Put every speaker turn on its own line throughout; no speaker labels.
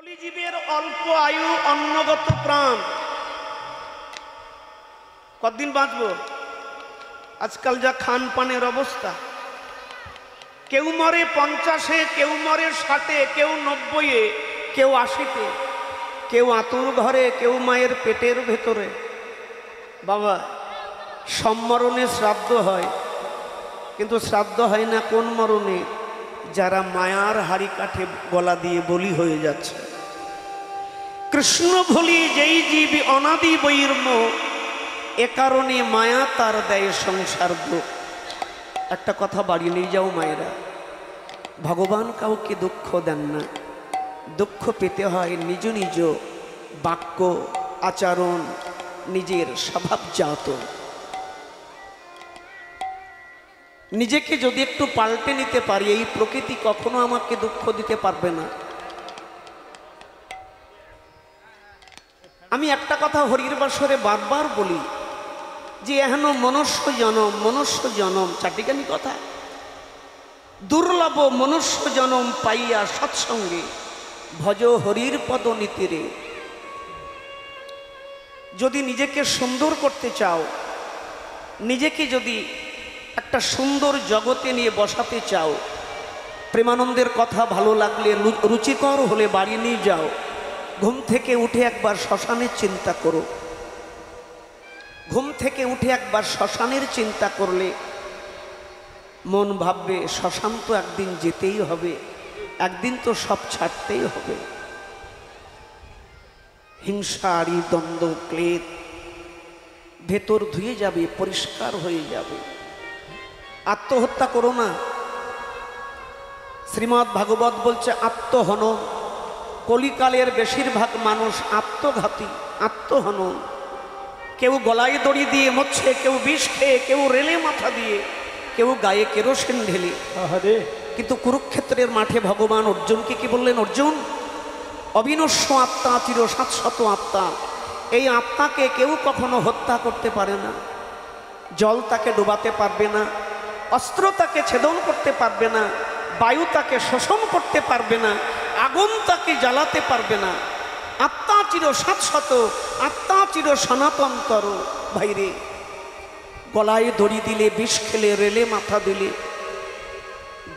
কলিজীবের অল্প আয়ু অন্নগত প্রাণ, কতদিন বাঁচবো? আজকাল যা খান পানের অবস্থা, কেউ মরে 50-এ, কেউ মরে 60-এ, কেউ 90-এ, কেউ 80-তে, কেউ আতুর ঘরে, কেউ মায়ের পেটের ভেতরে। বাবা, সম্মরণে শ্রাদ্ধ হয়, কিন্তু শ্রাদ্ধ হয় না কোন মরণে? যারা মায়ার হাড়ি কাঠে গলা দিয়ে বলি হয়ে যাচ্ছে। কৃষ্ণ ভুলি যেই জীব অনাদি বৈর্ম, এ কারণে মায়া তার দেয় সংসার দুঃখ। একটা কথা বাড়ি নিয়ে যাও মায়েরা, ভগবান কাউকে দুঃখ দেন না। দুঃখ পেতে হয় নিজ নিজ বাক্য, আচরণ, নিজের স্বভাবজাত। নিজেকে যদি একটু পাল্টে নিতে পারি, এই প্রকৃতি কখনো আমাকে দুঃখ দিতে পারবে না। আমি একটা কথা হরির বাসরে বারবার বলি যে এহেন মনুষ্য জনম, মনুষ্য জনম, চাটিকানি কথা, দুর্লভ মনুষ্য জনম পাইয়া সৎসঙ্গে ভজ হরির পদ নীতিরে। যদি নিজেকে সুন্দর করতে চাও, নিজেকে যদি একটা সুন্দর জগতে নিয়ে বসাতে চাও, প্রেমানন্দের কথা ভালো লাগলে, রুচিকর হলে বাড়ি নিয়ে যাও। ঘুম থেকে উঠে একবার শ্মশানের চিন্তা করো। ঘুম থেকে উঠে একবার শ্মশানের চিন্তা করলে মন ভাববে শ্মশান তো একদিন যেতেই হবে, একদিন তো সব ছাড়তেই হবে। হিংসা, আড়ি, দ্বন্দ্ব, ক্লেদ ভেতর ধুয়ে যাবে, পরিষ্কার হয়ে যাবে। আত্মহত্যা করো না। শ্রীমদ্ ভাগবত বলছে আত্মহনন। কলিকালের বেশিরভাগ মানুষ আত্মঘাতী, আত্মহনন। কেউ গলায় দড়ি দিয়ে মরছে, কেউ বিষ খেয়ে, কেউ রেলে মাথা দিয়ে, কেউ গায়ে কেরোসিন ঢেলে। কিন্তু কুরুক্ষেত্রের মাঠে ভগবান অর্জুনকে কি বললেন? অর্জুন, অবিনশ্য আত্মা, চির শাশ্বত আত্মা, এই আত্মাকে কেউ কখনো হত্যা করতে পারে না। জল তাকে ডুবাতে পারবে না, অস্ত্র তাকে ছেদন করতে পারবে না, বায়ু তাকে শোষণ করতে পারবে না, আগুন তাকে জ্বালাতে পারবে না। আত্মা চির শাশ্বত, আত্মা চির সনাতনতর। ভাইরে, গলায় দড়ি দিলে, বিষ খেলে, রেলে মাথা দিলে,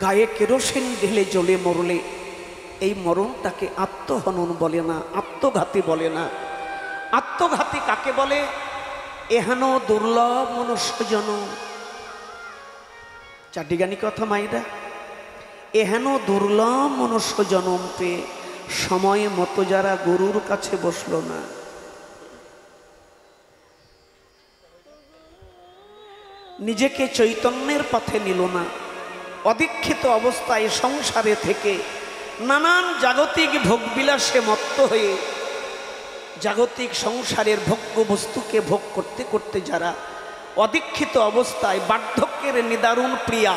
গায়ে কেরোসিন ঢেলে জ্বলে মরলে, এই মরণটাকে আত্মহনন বলে না, আত্মঘাতী বলে না। আত্মঘাতী কাকে বলে? এহেন দুর্লভ মনুষ্য জনম। চাটিগানি কথা মাইরা, এহেন দুর্লভ মনুষ্য জনম পেয়ে সময় মতো যারা গুরুর কাছে বসলো না, নিজেকে চৈতন্যের পথে নিল না, অদীক্ষিত অবস্থায় সংসারে থেকে নানান জাগতিক ভোগবিলাসে মত্ত হয়ে জাগতিক সংসারের ভোগ্য বস্তুকে ভোগ করতে করতে যারা অদীক্ষিত অবস্থায় বার্ধক্যের নিদারুণ প্রিয়া।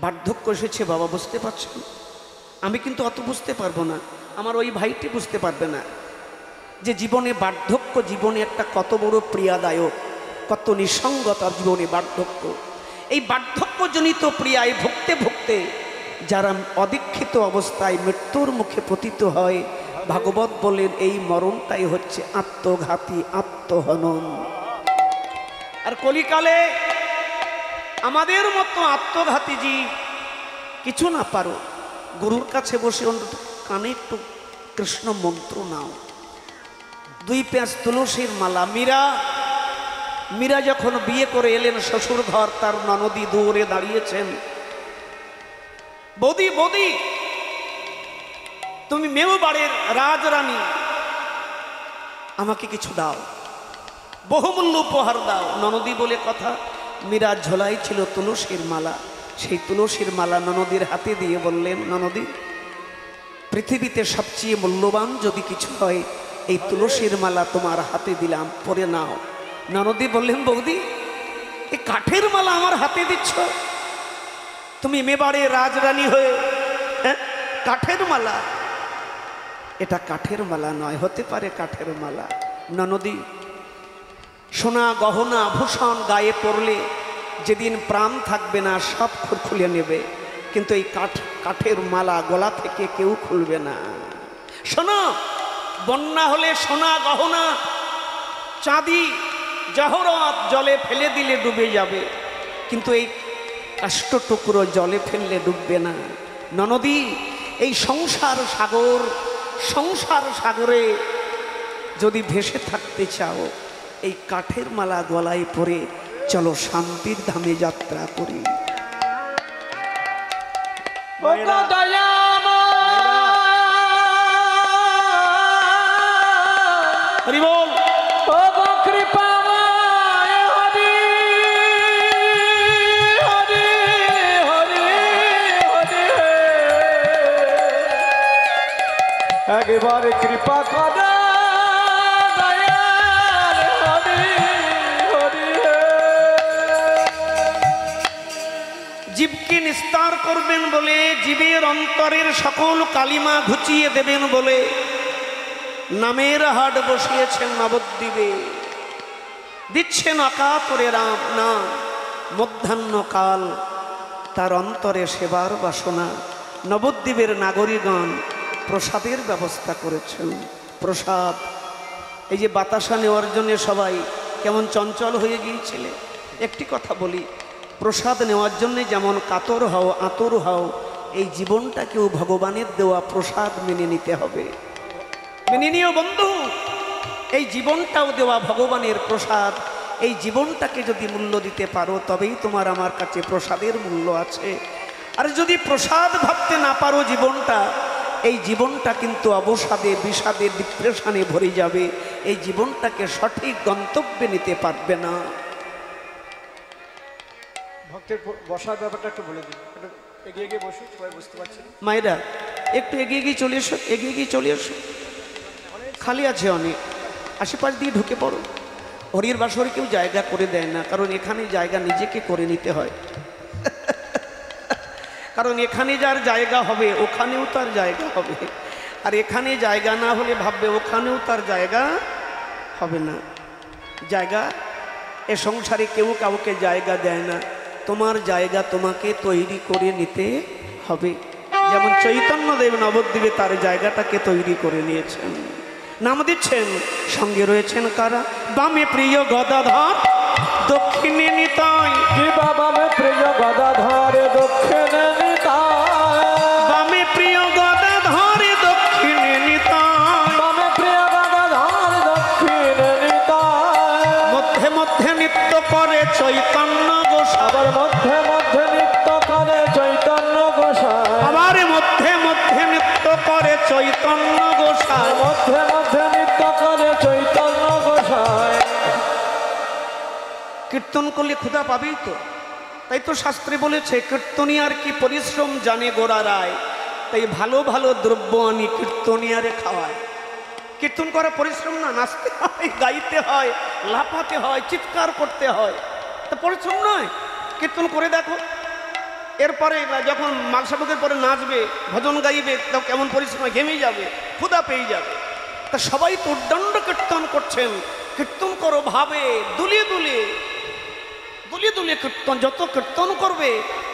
বার্ধক্য এসেছে বাবা, বুঝতে পারছেন? আমি কিন্তু অত বুঝতে পারবো না, আমার ওই ভাইটি বুঝতে পারবে না যে জীবনে বার্ধক্য, জীবনে একটা কত বড় প্রিয়াদায়ক, কত নিঃসঙ্গতা জীবনে বার্ধক্য। এই বার্ধক্যজনিত প্রিয়ায় ভুগতে ভুগতে যারা অদীক্ষিত অবস্থায় মৃত্যুর মুখে পতিত হয়, ভাগবত বলেন এই মরণটাই হচ্ছে আত্মঘাতী, আত্মহনন। আর কলিকালে আমাদের মতো আত্মঘাতী জীব কিছু না পারো, গুরুর কাছে বসে অন্তত কানে একটু কৃষ্ণ মন্ত্র নাও, 2 পেঁচ তুলসীর মালা। মীরা যখন বিয়ে করে এলেন শ্বশুর ঘর, তার ননদী দূরে দাঁড়িয়েছেন। বৌদি, বৌদি, তুমি মেওবাড়ের রাজরানী, আমাকে কিছু দাও, বহুমূল্য উপহার দাও। ননদী বলে কথা। মীরা ঝোলাই ছিল তুলসীর মালা, সেই তুলসীর মালা ননদীর হাতে দিয়ে বললেন, ননদী, পৃথিবীতে সবচেয়ে মূল্যবান যদি কিছু হয়, এই তুলসীর মালা তোমার হাতে দিলাম, পরে নাও। ননদী বললেন, বৌদি, এই কাঠের মালা আমার হাতে দিচ্ছ? তুমি মেবাড়ে রাজরানী হয়ে কাঠের মালা? এটা কাঠের মালা নয়, হতে পারে কাঠের মালা। ননদী, সোনা গহনা আভূষণ গায়ে পড়লে যেদিন প্রাণ থাকবে না সব খুলে নেবে, কিন্তু এই কাঠের মালা গলা থেকে কেউ খুলবে না। শোনো, বন্যা হলে সোনা গহনা চাঁদি জহরত জলে ফেলে দিলে ডুবে যাবে, কিন্তু এই কাষ্ঠ টুকরো জলে ফেললে ডুববে না। ননদী, এই সংসার সাগরে যদি ভেসে থাকতে চাও, এই কাঠের মালা গলায় পরে চলো শান্তির ধামে যাত্রা করি। হরি বল।
একবারে কৃপা করা
জীবকে নিস্তার করবেন বলে, জীবের অন্তরের সকল কালিমা ঘুচিয়ে দেবেন বলে নামের হাট বসিয়েছেন নবদ্বীপে। দিচ্ছেন অকাতরে রাম নাম, মধ্যাহ্নকাল তার অন্তরে সেবার বাসনা। নবদ্বীপের নাগরিকগণ প্রসাদের ব্যবস্থা করেছেন। প্রসাদ, এই যে বাতাসা নেওয়ার জন্য সবাই কেমন চঞ্চল হয়ে গিয়েছিলে। একটি কথা বলি, প্রসাদ নেওয়ার জন্য যেমন কাতর হও, আতর হও, এই জীবনটাকেও ভগবানের দেওয়া প্রসাদ মেনে নিতে হবে। মেনে নিও বন্ধু, এই জীবনটাও দেওয়া ভগবানের প্রসাদ। এই জীবনটাকে যদি মূল্য দিতে পারো, তবেই তোমার আমার কাছে প্রসাদের মূল্য আছে। আর যদি প্রসাদ ভাবতে না পারো জীবনটা, এই জীবনটা কিন্তু অবসাদে, বিষাদে, ডিপ্রেশনে ভরে যাবে। এই জীবনটাকে সঠিক গন্তব্যে নিতে পারবে না।
ভক্তের বসার ব্যাপারটা একটু বলে দিন, একটু এগিয়ে গিয়ে বসুন, সবাই বুঝতে পারছেন।
মায়েরা একটু এগিয়ে গিয়ে চলে এসো, এগিয়ে গিয়ে চলে এসো। খালি আছে অনেক, আশেপাশ দিয়ে ঢুকে পড়ো। হরির বাসরে কেউ জায়গা করে দেয় না, কারণ এখানে জায়গা নিজেকে করে নিতে হয়। কারণ এখানে যার জায়গা হবে ওখানেও তার জায়গা হবে, আর এখানে জায়গা না হলে ভাববে ওখানেও তার জায়গা হবে না। জায়গা এ সংসারে কেউ কাউকে জায়গা দেয় না, তোমার জায়গা তোমাকে তৈরি করে নিতে হবে। যেমন চৈতন্যদেব নবদ্বীপে তার জায়গাটাকে তৈরি করে নিয়েছেন, নাম দিচ্ছেন। সঙ্গে রয়েছেন কারা? বামে প্রিয় গদাধর, দক্ষিণে নিতাই।
কি বামে প্রিয় গদাধর, দক্ষিণে নিতাই।
বামে প্রিয় গদাধর, দক্ষিণে নিতাই।
বামে প্রিয় গদাধর, দক্ষিণে নিতাই।
মধ্যে মধ্যে নৃত্য করে চৈতন্য গোসাই।
আবার মধ্যে মধ্যে নৃত্য করে চৈতন্য গোসাই।
আবার মধ্যে মধ্যে নৃত্য করে চৈতন্য গোসাই।
মধ্যে মধ্যে নৃত্য করে চৈতন্য গোসাই।
কীর্তন করলে ক্ষুধা পাবেই তো, তাই তো শাস্ত্রে বলেছে কীর্তনিয়ার কি পরিশ্রম জানে গোড়া রায়, তাই ভালো ভালো দ্রব্য আনি কীর্তনিয়ারে খাওয়ায়। কীর্তন করা পরিশ্রম না? নাচতে হয়, গাইতে হয়, লাফাতে হয়, চিৎকার করতে হয়, তা পরিশ্রম নয়? কীর্তন করে দেখো, এরপরে যখন মালসাবকের পরে নাচবে, ভজন গাইবে, তাও কেমন পরিশ্রম, ঘেমে যাবে, ক্ষুধা পেয়ে যাবে। তা সবাই তো উদ্দণ্ড কীর্তন করছেন। কীর্তন করো ভাবে, দুলিয়ে দুলিয়ে দুলিয়ে দুলিয়ে কীর্তন। যত কীর্তন করবে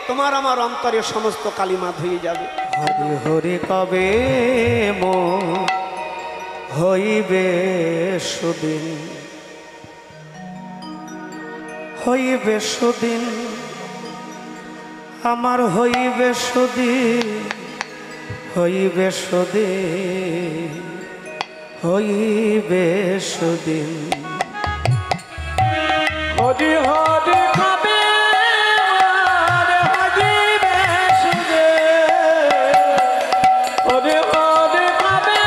তোমার আমার অন্তরে সমস্ত কালিমা ধুয়ে যাবে। হরি হরি কবে হইবে সুদিন, হইবে সুদিন, আমার হইবে সুদিন, হইবে সুদিন, হইবে সুদিন।
হরি হরি কবে হইবে সুদিন, হরি হরি কবে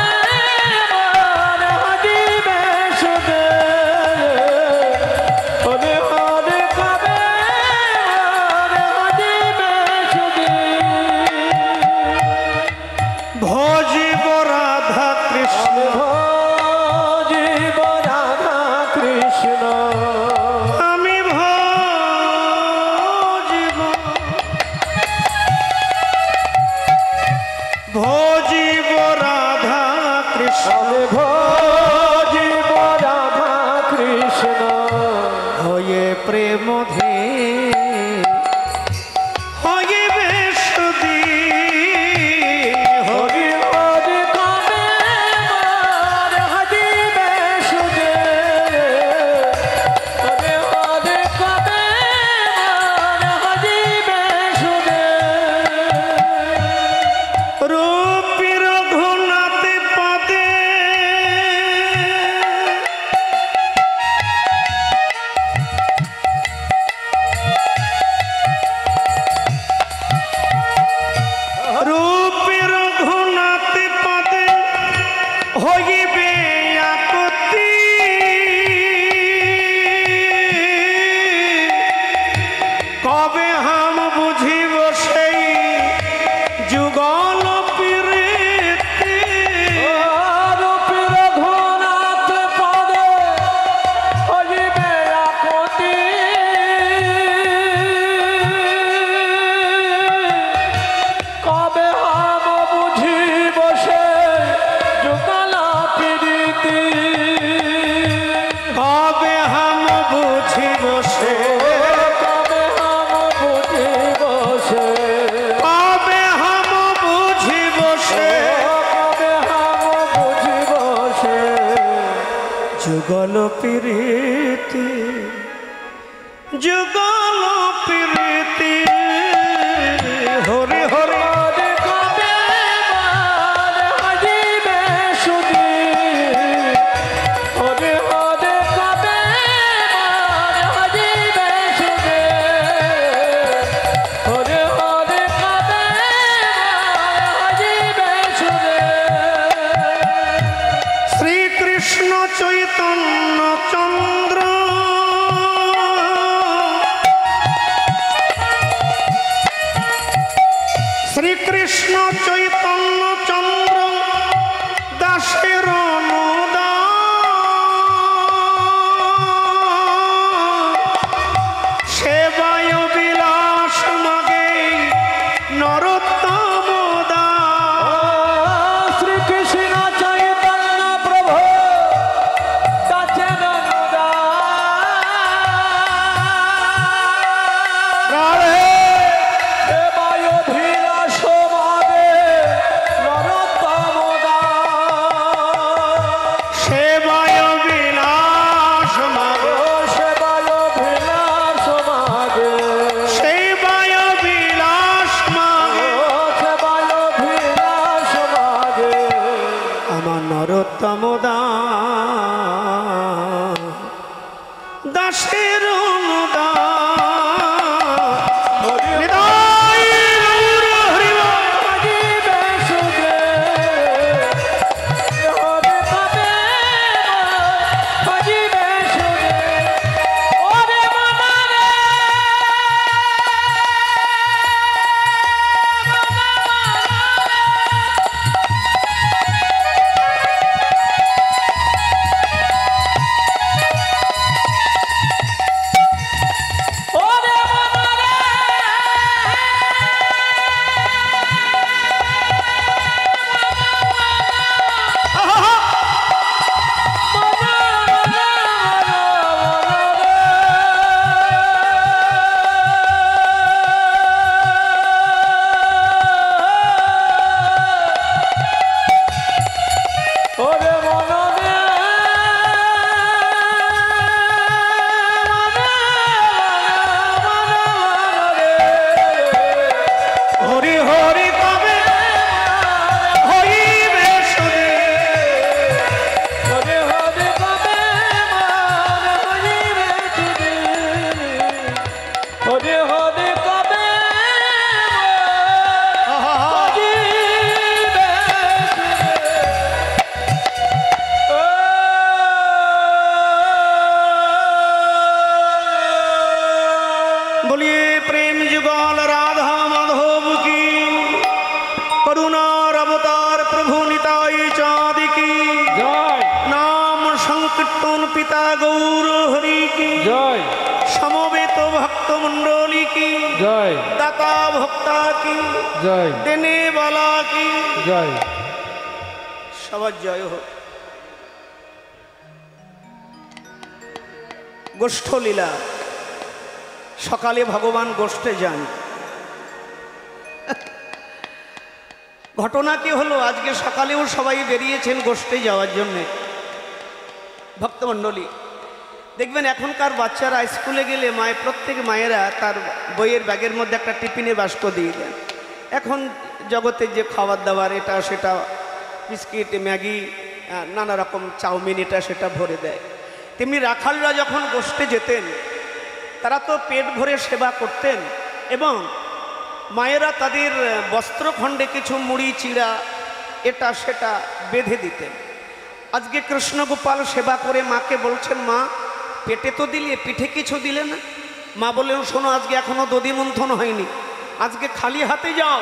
হইবে সুদিন, হরি হরি কবে হইবে সুদিন।
ভজিব রাধা কৃষ্ণ,
ভজিব রাধা কৃষ্ণ,
আমি ভজিব, ভজিব রাধা কৃষ্ণ,
আমি ভজিব রাধা কৃষ্ণ।
হয়ে প্রেম ধে হইবে সুদিন। যুগল প্রীতি যুগল প্রীতি হরি হরি শ্রীকৃষ্ণ চৈতন্য চন্দ্র শ্রীকৃষ্ণ চৈতন্য চন্দ্র দাসের সেবায় বিলাস মাগে নরোত্তম
শ্রীকৃষ্ণ চৈতন্য প্রভু দাসের
নরোত্তম দাসের बोलिए प्रेम जुगल राधा माधव की करुणार अवतार प्रभु निताई चाँद की
জয়
नाम संकीर्तन पिता गौर हरि की
জয়
समवेत भक्त मंडली की
জয়
दाता भक्ता की
জয়
देने वाला की
জয়
सबर जय हो। गोष्ठ लीला সকালে ভগবান গোষ্ঠে যান। ঘটনা কি হলো, আজকে সকালেও সবাই বেরিয়েছেন গোষ্ঠে যাওয়ার জন্য। ভক্তমণ্ডলী দেখবেন এখনকার বাচ্চারা স্কুলে গেলে প্রত্যেক মায়েরা তার বইয়ের ব্যাগের মধ্যে একটা টিফিনের বাস্ক দিয়ে দেন। এখন জগতের যে খাবার দাবার এটা সেটা বিস্কিট ম্যাগি নানা রকম চাউমিন এটা সেটা ভরে দেয়। তেমনি রাখালরা যখন গোষ্ঠে যেতেন তারা তো পেট ভরে সেবা করতেন এবং মায়েরা তাদের বস্ত্রখণ্ডে কিছু মুড়ি চিড়া এটা সেটা বেঁধে দিতেন। আজকে কৃষ্ণগোপাল সেবা করে মাকে বলছেন, মা পেটে তো দিলে, পিঠে কিছু দিলে না। মা বললেন, শোনো আজকে এখনো দধি মন্থন হয়নি, আজকে খালি হাতে যাও,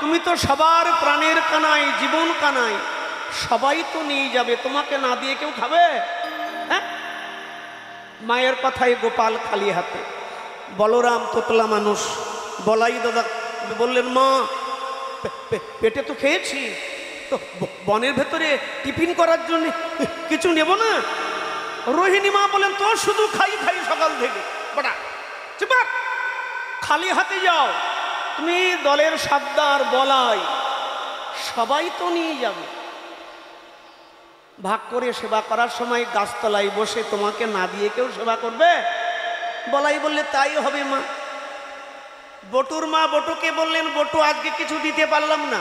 তুমি তো সবার প্রাণের কানাই, জীবন কানাই, সবাই তো নিয়ে যাবে, তোমাকে না দিয়ে কেউ খাবে? হ্যাঁ, মায়ের কথায় গোপাল খালি হাতে। বলরাম তোতলা মানুষ, বলাই দাদা বললেন, মা পেটে তো খেয়েছি, তো বনের ভেতরে টিফিন করার জন্য কিছু নেব না? রোহিণী মা বলেন, তো শুধু খাই খাই সকাল থেকে, বড়া চুপ, খালি হাতে যাও, তুমি দলের সর্দার বলাই, সবাই তো নিয়ে যাবে। ভাগ করে সেবা করার সময় গাছতলায় বসে তোমাকে না দিয়ে কেউ সেবা করবে? বলাই বললে তাই হবে মা। বটুর মা বটুকে বললেন, বটু আজকে কিছু দিতে পারলাম না,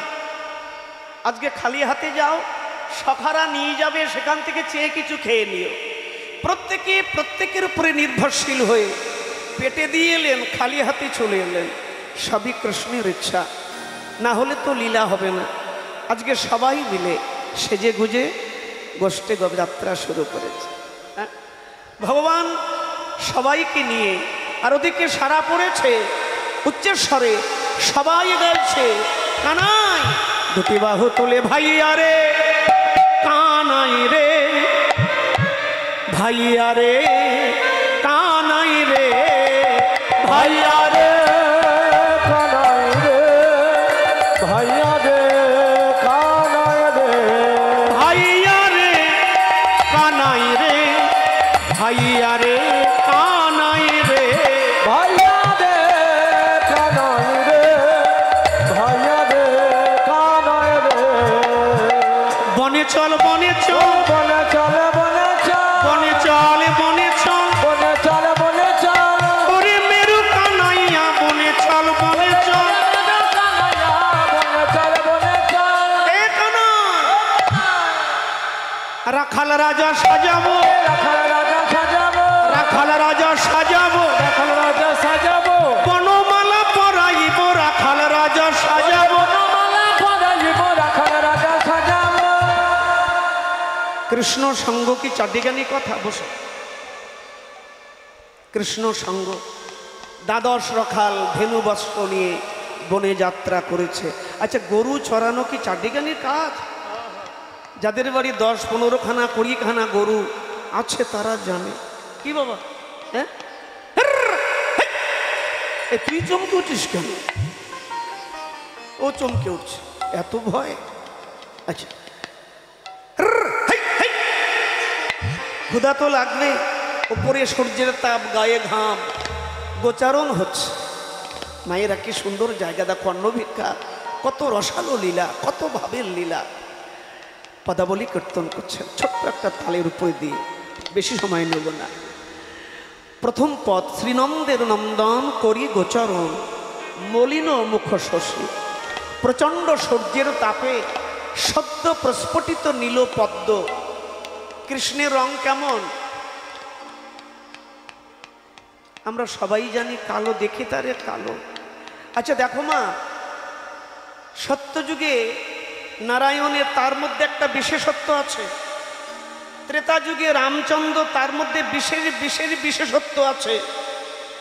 আজকে খালি হাতে যাও, সখারা নিয়ে যাবে, সেখান থেকে চেয়ে কিছু খেয়ে নিও। প্রত্যেকে প্রত্যেকের উপরে নির্ভরশীল হয়ে পেটে দিয়ে এলেন, খালি হাতে চলে এলেন। সবই কৃষ্ণের ইচ্ছা, না হলে তো লীলা হবে না। আজকে সবাই মিলে সেজে গুজে গোষ্ঠে যাত্রা শুরু করেছে। হ্যাঁ, ভগবান সবাইকে নিয়ে, আর ওদিকে সারা পড়েছে উচ্চস্বরে, সবাই গাইছে কানাই দুটি বাহু তুলে ভাইয়া রে, কানাই রে ভাইয়া রে, কানাই রে ভাইয়া রে,
কানাই রে ভাইয়া রে, কানাই রে
ভাইয়া রে, কানাই রে ভাইয়া রে, কানাই রে
ভাইয়া রে, কানাই রে ভাইয়া রে, কানাই রে।
বনে চল বনে চল,
বনে চলে বনে চল,
বনে চল বনে চল,
বনে চলে বনে চল,
ওরে মেরু কানাইয়া বনে চল বনে চল।
কানাইয়া বনে চলে বনে চল।
এ কানাই, রাখাল রাজা সাজাবো,
রাখাল রাজা সাজাবো,
রাখাল রাজা সাজাবো,
রাখাল রাজা সাজাবো,
বনমালা পরাইব, রাখাল রাজা সাজাবো।
বনমালা পরাইব, রাখাল রাজা সাজাবো।
কৃষ্ণ সঙ্গ কি চারদিগানি কথা? বসে কৃষ্ণ সঙ্গ, দ্বাদশ রাখাল ধেনু বস্ত্র নিয়ে বনে যাত্রা করেছে। আচ্ছা, গরু চড়ানো কি চারদিগানির কাজ? যাদের বাড়ি 10-15 খানা 20 খানা গরু আছে তারা জানে। কি বাবা, হ্যাঁ, তুই চমকে উঠিস কেন? ও চমকে উঠছে, এত ভয়? আচ্ছা, ক্ষুধা তো লাগবে, উপরে সূর্যের তাপ, গায়ে ঘাম, গোচারণ হচ্ছে। মায়েরা কি সুন্দর জায়গা, দেখো অন্নভিক্ষা, কত রসালো লীলা, কত ভাবের লীলা। পদাবলী কীর্তন করছেন ছোট্ট একটা তালের উপরে দিয়ে, বেশি সময় নেব না। প্রথম পদ, শ্রীনন্দের নন্দন করি গোচরণ, মলিন মুখ শশী, প্রচণ্ড সূর্যের তাপে সদ্য প্রস্ফুটিত নীল পদ্ম। কৃষ্ণের রং কেমন? আমরা সবাই জানি কালো, দেখে তারে কালো। আচ্ছা দেখো মা, সত্যযুগে নারায়ণের তার মধ্যে একটা বিশেষত্ব আছে, ত্রেতা যুগে রামচন্দ্র তার মধ্যে বিশেষ বিশেষ বিশেষত্ব আছে,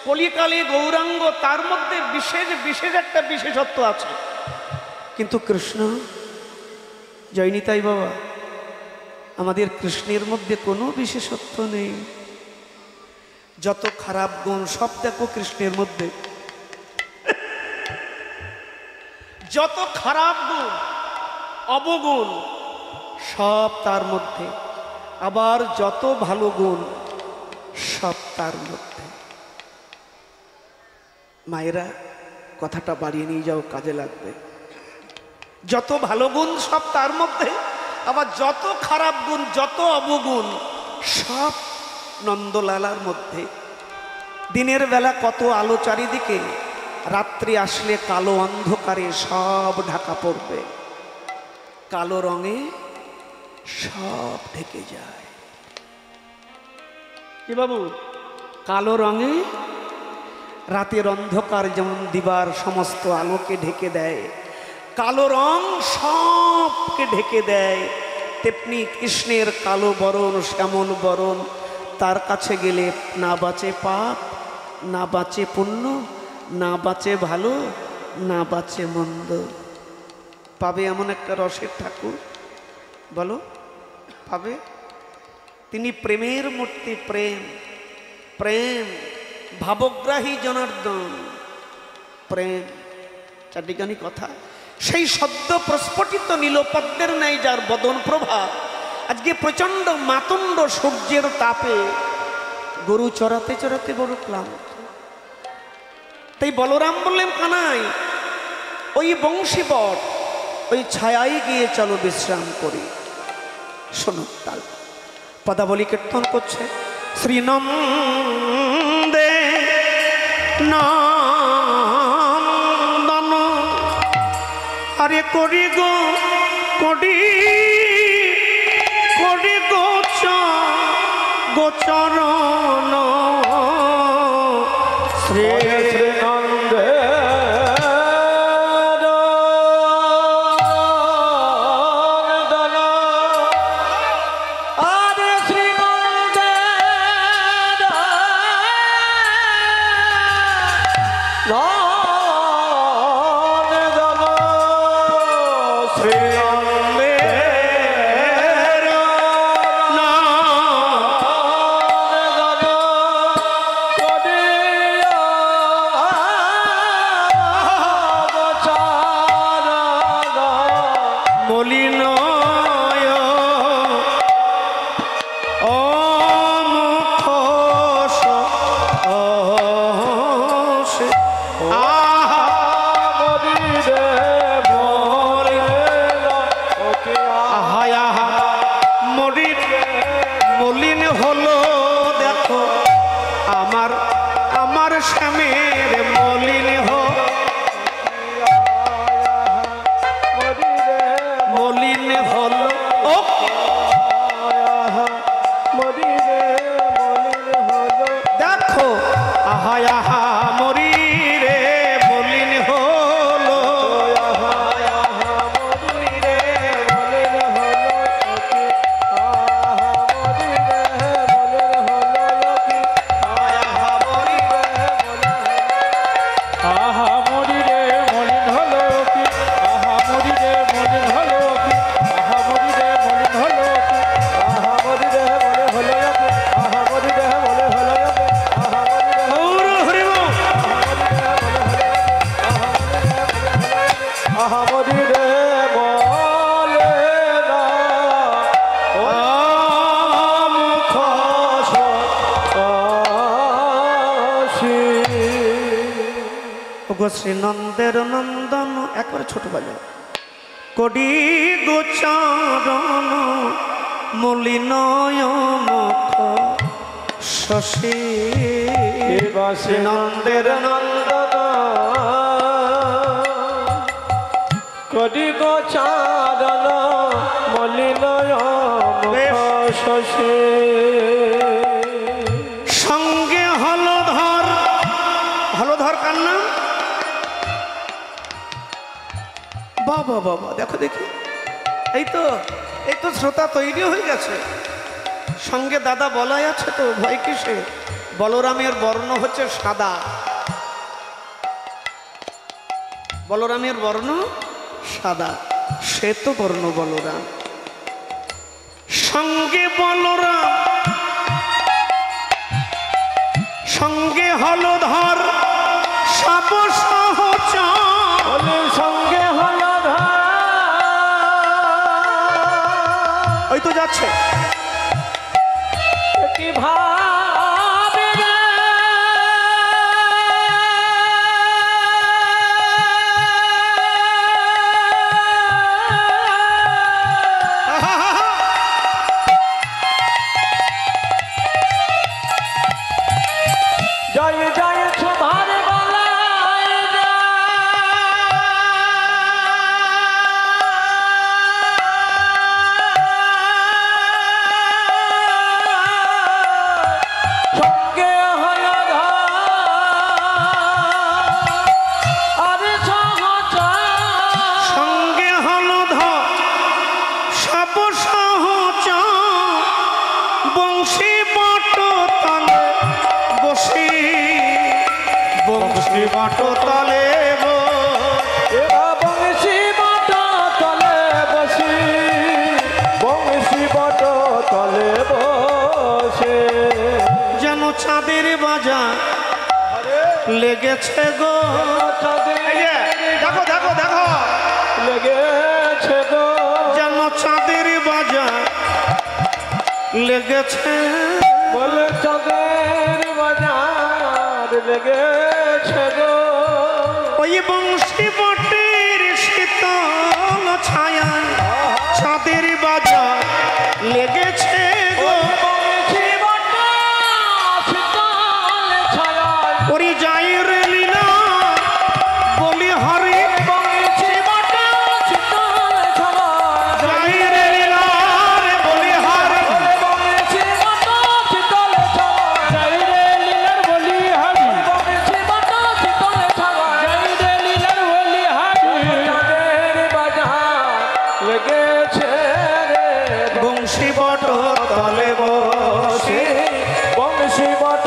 কলিকালে গৌরাঙ্গ তার মধ্যে বিশেষ বিশেষ একটা বিশেষত্ব আছে। কিন্তু কৃষ্ণ, জয়নিতাই বাবা, আমাদের কৃষ্ণের মধ্যে কোনো বিশেষত্ব নেই। যত খারাপ গুণ সব দেখো কৃষ্ণের মধ্যে, যত খারাপ গুণ অবগুণ সব তার মধ্যে, আবার যত ভালো গুণ সব তার মধ্যে। মায়েরা কথাটা বাড়িয়ে নিয়ে যাও, কাজে লাগবে। যত ভালো গুণ সব তার মধ্যে, আবার যত খারাপ গুণ, যত অবগুণ সব নন্দলালার মধ্যে। দিনের বেলা কত আলো চারিদিকে, রাত্রি আসলে কালো অন্ধকারে সব ঢাকা পড়বে, কালো রঙে সব ঢেকে যায়। কি বাবু, কালো রঙে রাতের অন্ধকার যেমন দিবার সমস্ত আলোকে ঢেকে দেয়, কালো রং সবকে ঢেকে দেয়, তেমনি কৃষ্ণের কালো বরণ, শ্যামল বরণ, তার কাছে গেলে না বাঁচে পাপ, না বাঁচে পুণ্য, না বাঁচে ভালো, না বাঁচে মন্দ। পাবে এমন একটা রসের ঠাকুর, বলো পাবে? তিনি প্রেমের মূর্তি, প্রেম প্রেম, ভাবগ্রাহী জনার্দন, প্রেম। চারদিগানি কথা, সেই সদ্য প্রস্ফুটিত নীলপদ্মের ন্যায় যার বদন প্রভা, আজকে প্রচণ্ড মাতণ্ড সূর্যের তাপে গরু চড়াতে চড়াতে বড় ক্লান্ত। তাই বলরাম বললেন, কানাই ওই বংশীবট, ওই ছায়ায় গিয়ে চলো বিশ্রাম করি। শোনো তাল পদাবলী কীর্তন করছে শ্রীনন্দে নন্দন আরে করি গো করি করি গোচরণ শ্রী
শ্রীনন্দে
শ্রীনন্দের নন্দন একবারে ছোট বাজে করি গোচরণ মলিনয় মুখ শশী
শ্রীনন্দের নন্দন করি গোচরণ মলিনয় মুখ শশী
সঙ্গে হলধর হলধর কার নাম বাবা বাবা দেখো দেখি এই তো শ্রোতা তৈরি হয়ে গেছে সঙ্গে দাদা বলাই আছে তো ভয় কিসে বলরামের বর্ণ হচ্ছে সাদা বলরামের বর্ণ সাদা শ্বেত বর্ণ বলরাম সঙ্গে বলরাম সঙ্গে হলধর সব সহচর
সঙ্গে
ওই তো যাচ্ছে
কি ভাবে জয় জয় সুধার
বাটো তলে
বংশী বাটো তলে বসি বংশী বাটো তলে বসে
যেন চাঁদের বাজা লেগেছে গো দেখো দেখো দেখো
লেগেছে গো
যেন চাঁদের বাজা লেগেছে
বলে চাঁদের বাজার লেগেছে গো
ওই বংশী বটের শীতল ছায়া চাঁদের বাজা বংশী বট তলে বসে,
বংশী বট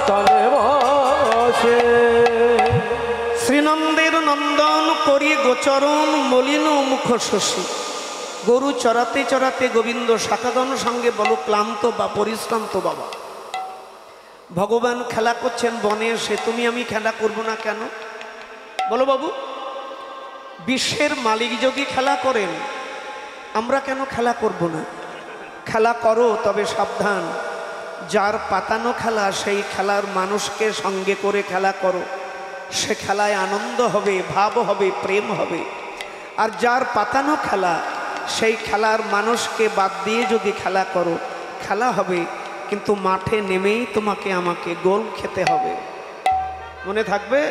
তলে বসে।
শ্রীনন্দের নন্দন করি গোচরণ মলিন মুখ শশী। গরু চড়াতে চড়াতে গোবিন্দ শাখাগণ সঙ্গে বলো ক্লান্ত বা পরিশ্রান্ত বাবা। ভগবান খেলা করছেন বনে এসে, তুমি আমি খেলা করব না কেন বলো বাবু? বিশ্বের মালিক যদি খেলা করেন, আমরা কেন খেলা করব না? খেলা করো, তবে সাবধান, যার পাতানো খেলা সেই খেলার মানুষকে সঙ্গে করে খেলা করো, সে খেলায় আনন্দ হবে, ভাব হবে, প্রেম হবে। আর যার পাতানো খেলা সেই খেলার মানুষকে বাদ দিয়ে যদি খেলা করো, খেলা হবে কিন্তু মাঠে নেমেই তোমাকে আমাকে গোল খেতে হবে। মনে থাকবে?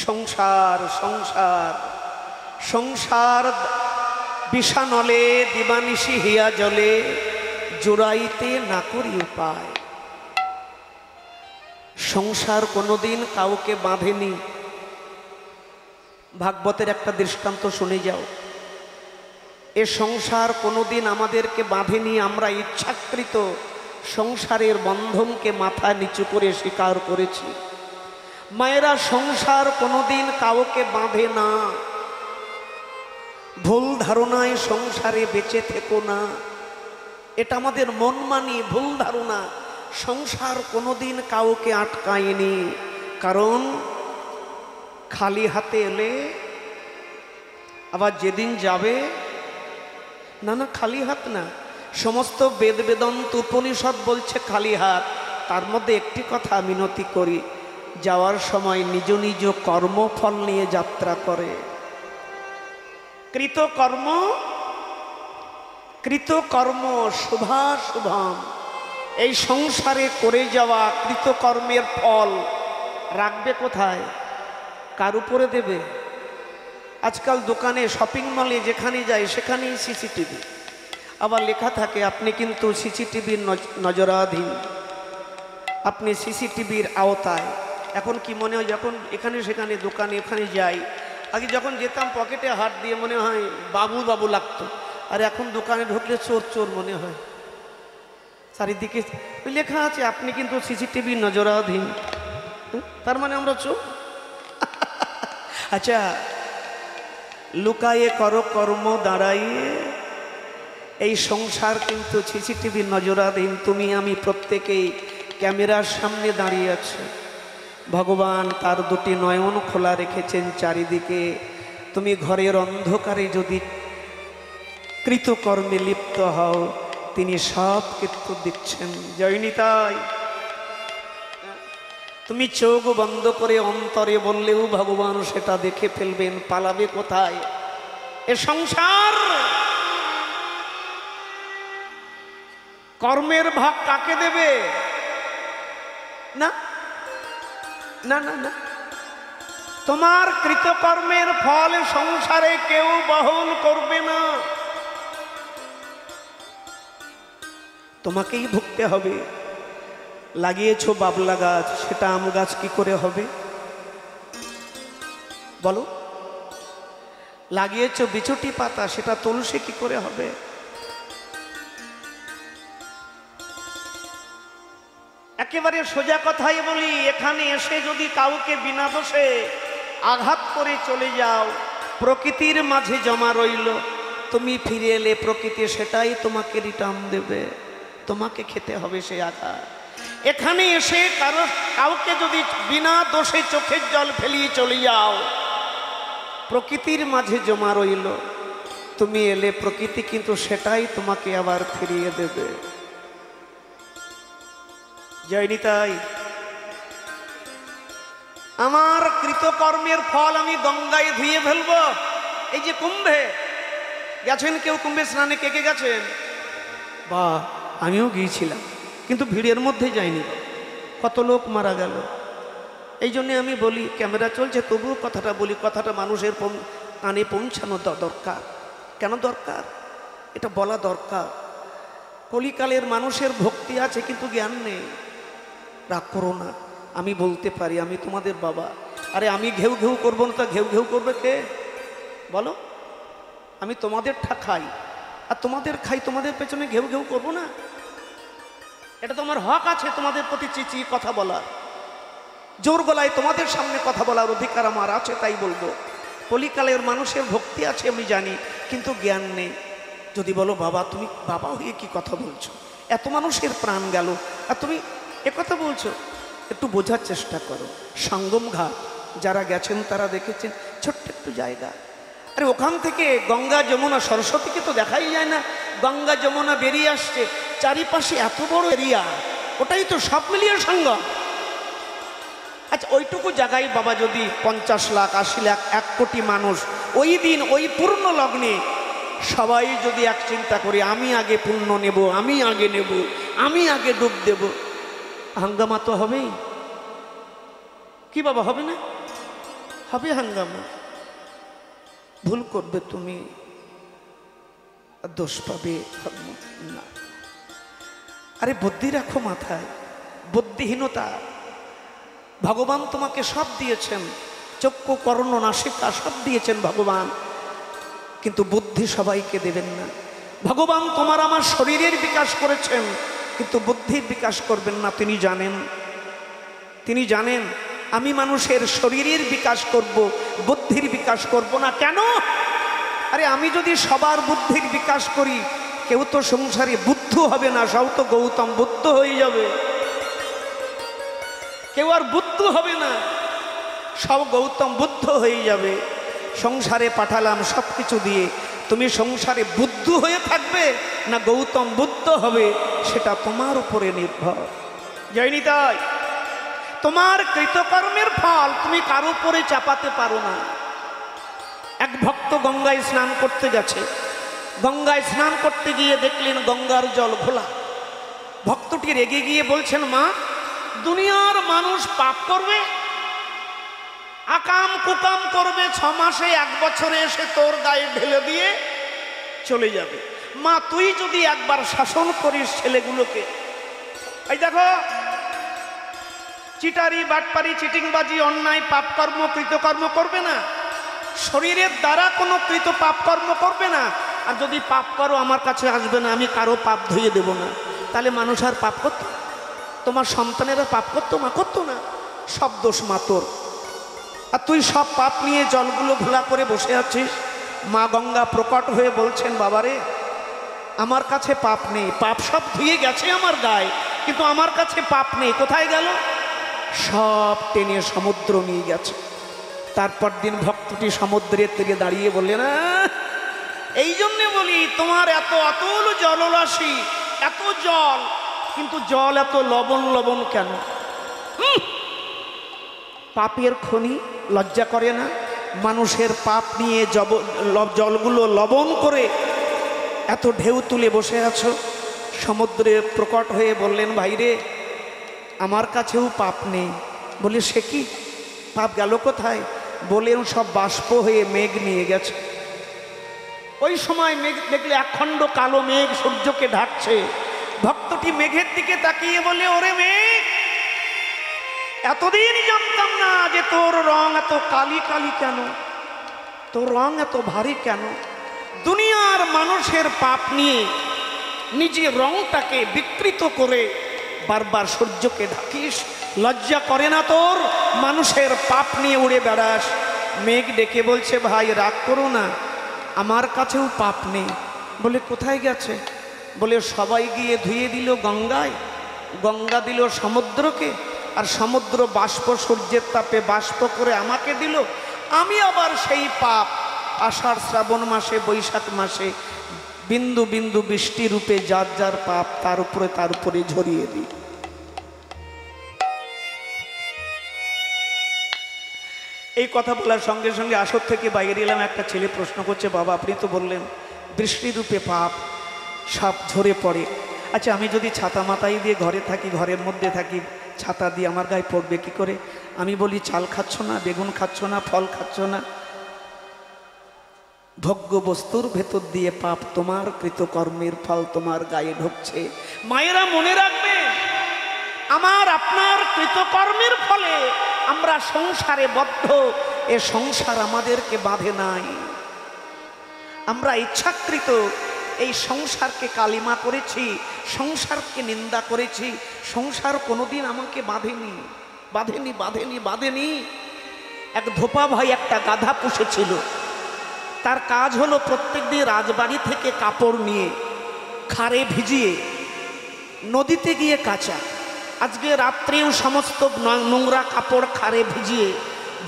সংসার সংসার সংসার বিষানলে দিবানিশি হিয়া জলে, জোড়াইতে না করি উপায়। সংসার কোনোদিন কাউকে বাঁধেনি। ভাগবতের একটা দৃষ্টান্ত শুনে যাও। এ সংসার কোনোদিন আমাদেরকে বাঁধেনি, আমরা ইচ্ছাকৃত সংসারের বন্ধনকে মাথা নিচু করে স্বীকার করেছি। মায়েরা, সংসার কোনোদিন কাউকে বাঁধে না। ভুল ধারণায় সংসারে বেঁচে থেকো না, এটা আমাদের মন মানি ভুল ধারণা। সংসার কোনোদিন কাউকে আটকায়নি, কারণ খালি হাতে এলে আবার যেদিন যাবে, না না খালি হাত না। সমস্ত বেদ বেদান্ত উপনিষদ বলছে খালি হাত। তার মধ্যে একটি কথা মিনতি করি, যাওয়ার সময় নিজ নিজ কর্মফল নিয়ে যাত্রা করে। কৃতকর্ম কৃতকর্ম শুভাশুভম, এই সংসারে করে যাওয়া কৃতকর্মের ফল রাখবে কোথায়? কার উপরে দেবে? আজকাল দোকানে, শপিং মলে যেখানে যায় সেখানেই সিসিটিভি, আবার লেখা থাকে আপনি কিন্তু সিসিটিভির নজরাধীন, আপনি সিসিটিভির আওতায়। এখন কি মনে হয়, যখন এখানে সেখানে দোকানে ওখানে যাই, আগে যখন যেতাম পকেটে হাত দিয়ে মনে হয় বাবু বাবু লাগতো, আর এখন দোকানে ঢুকলে চোর চোর মনে হয়। চারিদিকে লেখা আছে আপনি কিন্তু সিসিটিভির নজরাধীন, তার মানে আমরা চোর। আচ্ছা, লুকায়ে করো কর্ম দাঁড়াইয়ে, এই সংসার কিন্তু সিসিটিভির নজরাধীন। তুমি আমি প্রত্যেকেই ক্যামেরার সামনে দাঁড়িয়ে আছে। ভগবান তার দুটি নয়ন খোলা রেখেছেন চারিদিকে। তুমি ঘরের অন্ধকারে যদি কৃতকর্মে লিপ্ত হও, তিনি সব কিন্তু দিচ্ছেন। জয়নিতাই, তুমি চোখ বন্ধ করে অন্তরে বললেও ভগবান সেটা দেখে ফেলবেন। পালাবে কোথায়? এ সংসার। কর্মের ভাগ কাকে দেবে? না না না না, তোমার কৃতকর্মের ফল সংসারে কেউ বহন করবে না, তোমাকেই ভুগতে হবে। লাগিয়েছ বাবলা গাছ, সেটা আম গাছ কি করে হবে বলো? লাগিয়েছ বিছুটি পাতা, সেটা তুলসী কি করে হবে? একেবারে সোজা কথাই বলি, এখানে এসে যদি কাউকে বিনা দোষে আঘাত করে চলে যাও, প্রকৃতির মাঝে জমা রইল, তুমি ফিরে এলে প্রকৃতি সেটাই তোমাকে রিটার্ন দেবে, তোমাকে খেতে হবে সে আঘাত। এখানে এসে কাউকে যদি বিনা দোষে চোখের জল ফেলিয়ে চলে যাও, প্রকৃতির মাঝে জমা রইল, তুমি এলে প্রকৃতি কিন্তু সেটাই তোমাকে আবার ফিরিয়ে দেবে। জয়নিতাই, আমার কৃতকর্মের ফল আমি গঙ্গায় ধুয়ে ফেলবো। এই যে কুম্ভে গেছেন কেউ, কুম্ভে স্নানে কে কে গেছেন? বা আমিও গিয়েছিলাম, কিন্তু ভিড়ের মধ্যে যাইনি, কত লোক মারা গেল। এই জন্যে আমি বলি, ক্যামেরা চলছে তবুও কথাটা বলি, কথাটা মানুষের কানে পৌঁছানো দরকার। কেন দরকার? এটা বলা দরকার। কলিকালের মানুষের ভক্তি আছে কিন্তু জ্ঞান নেই। রাগ করো না, আমি বলতে পারি, আমি তোমাদের বাবা। আরে আমি ঘেউ ঘেউ করবো না, তা ঘেউ ঘেউ করবে কে বলো? আমি তোমাদের ঠাখাই, আর তোমাদের খাই, তোমাদের পেছনে ঘেউ ঘেউ করবো না? এটা তো আমার হক আছে তোমাদের প্রতি চিচিয়ে কথা বলার, জোর গলায় তোমাদের সামনে কথা বলার অধিকার আমার আছে, তাই বলবো। কলিকালের মানুষের ভক্তি আছে আমি জানি, কিন্তু জ্ঞান নেই। যদি বলো বাবা তুমি বাবা হয়ে কি কথা বলছো, এত মানুষের প্রাণ গেল আর তুমি একথা বলছো, একটু বোঝার চেষ্টা করো। সঙ্গম ঘাট যারা গেছেন তারা দেখেছেন, ছোট্ট একটু জায়গা। আরে ওখান থেকে গঙ্গা যমুনা সরস্বতীকে তো দেখাই যায় না, গঙ্গা যমুনা বেরিয়ে আসছে, চারিপাশে এত বড় এরিয়া, ওটাই তো সব মিলিয়ে সঙ্গম। আচ্ছা ওইটুকু জায়গায় বাবা যদি 50 লাখ 80 লাখ 1 কোটি মানুষ ওই দিন ওই পূর্ণ লগ্নে সবাই যদি এক চিন্তা করি আমি আগে পুণ্য নেব, আমি আগে নেব, আমি আগে ডুব দেব, হাঙ্গামা তো হবেই। কি বাবা হবে না? হবে হাঙ্গামা। ভুল করবে তুমি, দোষ পাবে না। আরে বুদ্ধি রাখো মাথায়, বুদ্ধিহীনতা। ভগবান তোমাকে সব দিয়েছেন, চক্ষু কর্ণ নাসিকা সব দিয়েছেন ভগবান, কিন্তু বুদ্ধি সবাইকে দেবেন না। ভগবান তোমার আমার শরীরের বিকাশ করেছেন, কিন্তু বুদ্ধির বিকাশ করবেন না। তিনি জানেন, তিনি জানেন আমি মানুষের শরীরের বিকাশ করব, বুদ্ধির বিকাশ করব না। কেন? আরে আমি যদি সবার বুদ্ধির বিকাশ করি, কেউ তো সংসারে বুদ্ধ হবে না, সব তো গৌতম বুদ্ধ হয়ে যাবে। কেউ আর বুদ্ধ হবে না, সব গৌতম বুদ্ধ হয়ে যাবে। সংসারে পাঠালাম সব কিছু দিয়ে, তুমি সংসারে বুদ্ধ হয়ে থাকবে না গৌতম বুদ্ধ হবে, সেটা তোমার উপরে নির্ভর। যায়নি তাই তোমার কৃতকর্মের ফল তুমি কারো উপরে চাপাতে পারো না। এক ভক্ত গঙ্গায় স্নান করতে গেছে, গঙ্গায় স্নান করতে গিয়ে দেখলেন গঙ্গার জল ঘোলা। ভক্তটি রেগে গিয়ে বলছেন, মা দুনিয়ার মানুষ পাপ করবে, আকাম কুকাম করবে, 6 মাসে 1 বছরে এসে তোর গায়ে ঢেলে দিয়ে চলে যাবে। মা তুই যদি একবার শাসন করিস ছেলেগুলোকে, এই দেখো চিটারি বাটপারি চিটিংবাজি অন্যায় পাপকর্ম কৃতকর্ম করবে না, শরীরের দ্বারা কোনো কৃত পাপকর্ম করবে না, আর যদি পাপ করো আমার কাছে আসবে না, আমি কারো পাপ ধুয়ে দেব না। তাহলে মানুষ আর পাপ করতো? তোমার সন্তানেরা পাপ করতো? মা করতো না, সব দোষ মা তোর। আর তুই সব পাপ নিয়ে জলগুলো ঘোলা করে বসে আছিস। মা গঙ্গা প্রকট হয়ে বলছেন, বাবারে আমার কাছে পাপ নেই, পাপ সব ধুয়ে গেছে আমার গায়ে, কিন্তু আমার কাছে পাপ নেই। কোথায় গেল? সব টেনে সমুদ্র নিয়ে গেছে। তারপর দিন ভক্তটি সমুদ্রের তীরে দাঁড়িয়ে বললেন, না এই জন্যে বলি তোমার এত অতুল জলরাশি, এত জল, কিন্তু জল এত লবণ লবণ কেন? পাপের খনি, লজ্জা করে না? মানুষের পাপ নিয়ে জলগুলো লবণ করে এত ঢেউ তুলে বসে আছো। সমুদ্রে প্রকট হয়ে বললেন, ভাইরে আমার কাছেও পাপ নেই। বলে সে কি, পাপ গেল কোথায়? বলেন সব বাষ্প হয়ে মেঘ নিয়ে গেছে। ওই সময় মেঘ দেখলে একখণ্ড কালো মেঘ সূর্যকে ঢাকছে। ভক্তটি মেঘের দিকে তাকিয়ে বলে, ওরে মেঘ এতদিন জানতাম না যে তোর রং এত কালি কালি কেন, তোর রং এত ভারী কেন? দুনিয়ার মানুষের পাপ নিয়ে নিজের রংটাকে বিকৃত করে বারবার সূর্যকে ঢাকিস, লজ্জা করে না তোর? মানুষের পাপ নিয়ে উড়ে বেড়াস। মেঘ ডেকে বলছে, ভাই রাগ করো না, আমার কাছেও পাপ নেই। বলে কোথায় গেছে? বলে সবাই গিয়ে ধুয়ে দিল গঙ্গায়, গঙ্গা দিল সমুদ্রকে, আর সমুদ্র বাষ্প সূর্যের তাপে বাষ্প করে আমাকে দিল। আমি আবার সেই পাপ আষাঢ় শ্রাবণ মাসে বৈশাখ মাসে বিন্দু বিন্দু বৃষ্টি রূপে যার যার পাপ তার উপরে ঝরিয়ে দিই। এই কথা বলার সঙ্গে সঙ্গে আসর থেকে বাইরে এলাম। একটা ছেলে প্রশ্ন করছে, বাবা আপনি তো বললেন বৃষ্টি রূপে পাপ সব ঝরে পড়ে, আচ্ছা আমি যদি ছাতা মাথায় দিয়ে ঘরে থাকি, ঘরের মধ্যে থাকি, ছাতা দিয়ে আমার গায়ে পড়বে কি করে? আমি বলি চাল খাচ্ছ না, বেগুন খাচ্ছ না, ফল খাচ্ছ না, ভোগ্য বস্তুর ভেতর দিয়ে পাপ তোমার কৃতকর্মের ফল তোমার গায়ে ঢুকছে। মায়েরা মনে রাখবে, আমার আপনার কৃতকর্মের ফলে আমরা সংসারে বদ্ধ। এ সংসার আমাদেরকে বাঁধে নাই, আমরা ইচ্ছাকৃত এই সংসারকে কালিমা করেছি, সংসারকে নিন্দা করেছি, সংসার কোনোদিন আমাকে বাঁধেনি বাঁধেনি বাঁধেনি বাঁধেনি। এক ধোপা ভাই একটা গাধা পুষেছিল। তার কাজ হলো প্রত্যেকদিন রাজবাড়ি থেকে কাপড় নিয়ে খারে ভিজিয়ে নদীতে গিয়ে কাচা। আজকে রাত্রেও সমস্ত নোংরা কাপড় খারে ভিজিয়ে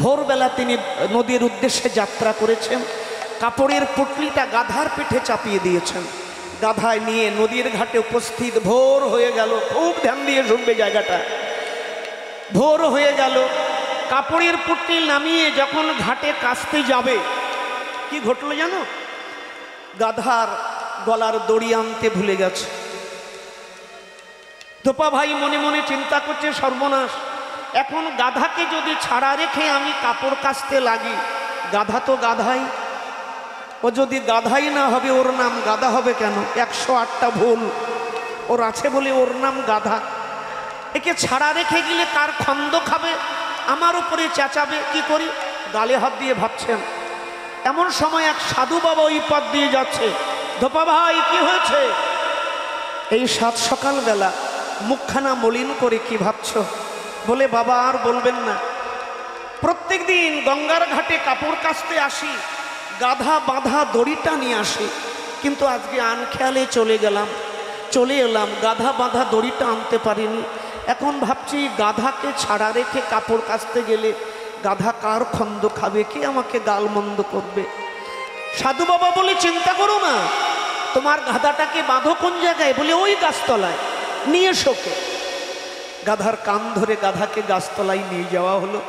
ভোরবেলা তিনি নদীর উদ্দেশ্যে যাত্রা করেছেন। কাপড়ের পুটলিটা গাধার পিঠে চাপিয়ে দিয়েছেন। গাধায় নিয়ে নদীর ঘাটে উপস্থিত। ভোর হয়ে গেল, খুব ধ্যান দিয়ে শুনবে জায়গাটা। ভোর হয়ে গেল, কাপড়ের পুটলি নামিয়ে যখন ঘাটে কাচতে যাবে, কি ঘটলো জানো? গাধার গলার দড়ি আনতে ভুলে গেছে। ধোপা ভাই মনে মনে চিন্তা করছে, সর্বনাশ, এখন গাধাকে যদি ছাড়া রেখে আমি কাপড় কাচতে লাগি, গাধা তো গাধাই, ও যদি গাধাই না হবে ওর নাম গাধা হবে কেন? 108টা ভুল ওর আছে বলে ওর নাম গাধা। একে ছাড়া রেখে গেলে কার খন্দ খাবে, আমার উপরে চেঁচাবে, কি করি? গালে হাত দিয়ে ভাবছেন। এমন সময় এক সাধু বাবা ওই পথ দিয়ে যাচ্ছে। ধোপা ভাই কি হয়েছে? এই সাত সকালবেলা মুখখানা মলিন করে কি ভাবছ? বলে, বাবা আর বলবেন না, প্রত্যেক দিন গঙ্গার ঘাটে কাপড় কাচতে আসি, গাধা বাঁধা দড়িটা নিয়ে আসি, কিন্তু আজকে আনখেয়ালে চলে এলাম, গাধা বাঁধা দড়িটা আনতে পারিনি। এখন ভাবছি গাধাকে ছাড়া রেখে কাপড় কাচতে গেলে গাধা কার খন্দ খাবে, কে আমাকে গালমন্দ করবে? সাধু বাবা বলে, চিন্তা করো না, তোমার গাধাটাকে বাঁধো কোন জায়গায়? বলে, ওই গাছতলায়, নিয়ে এসোকে। গাধার কান ধরে গাধাকে গাছতলায় নিয়ে যাওয়া হলো।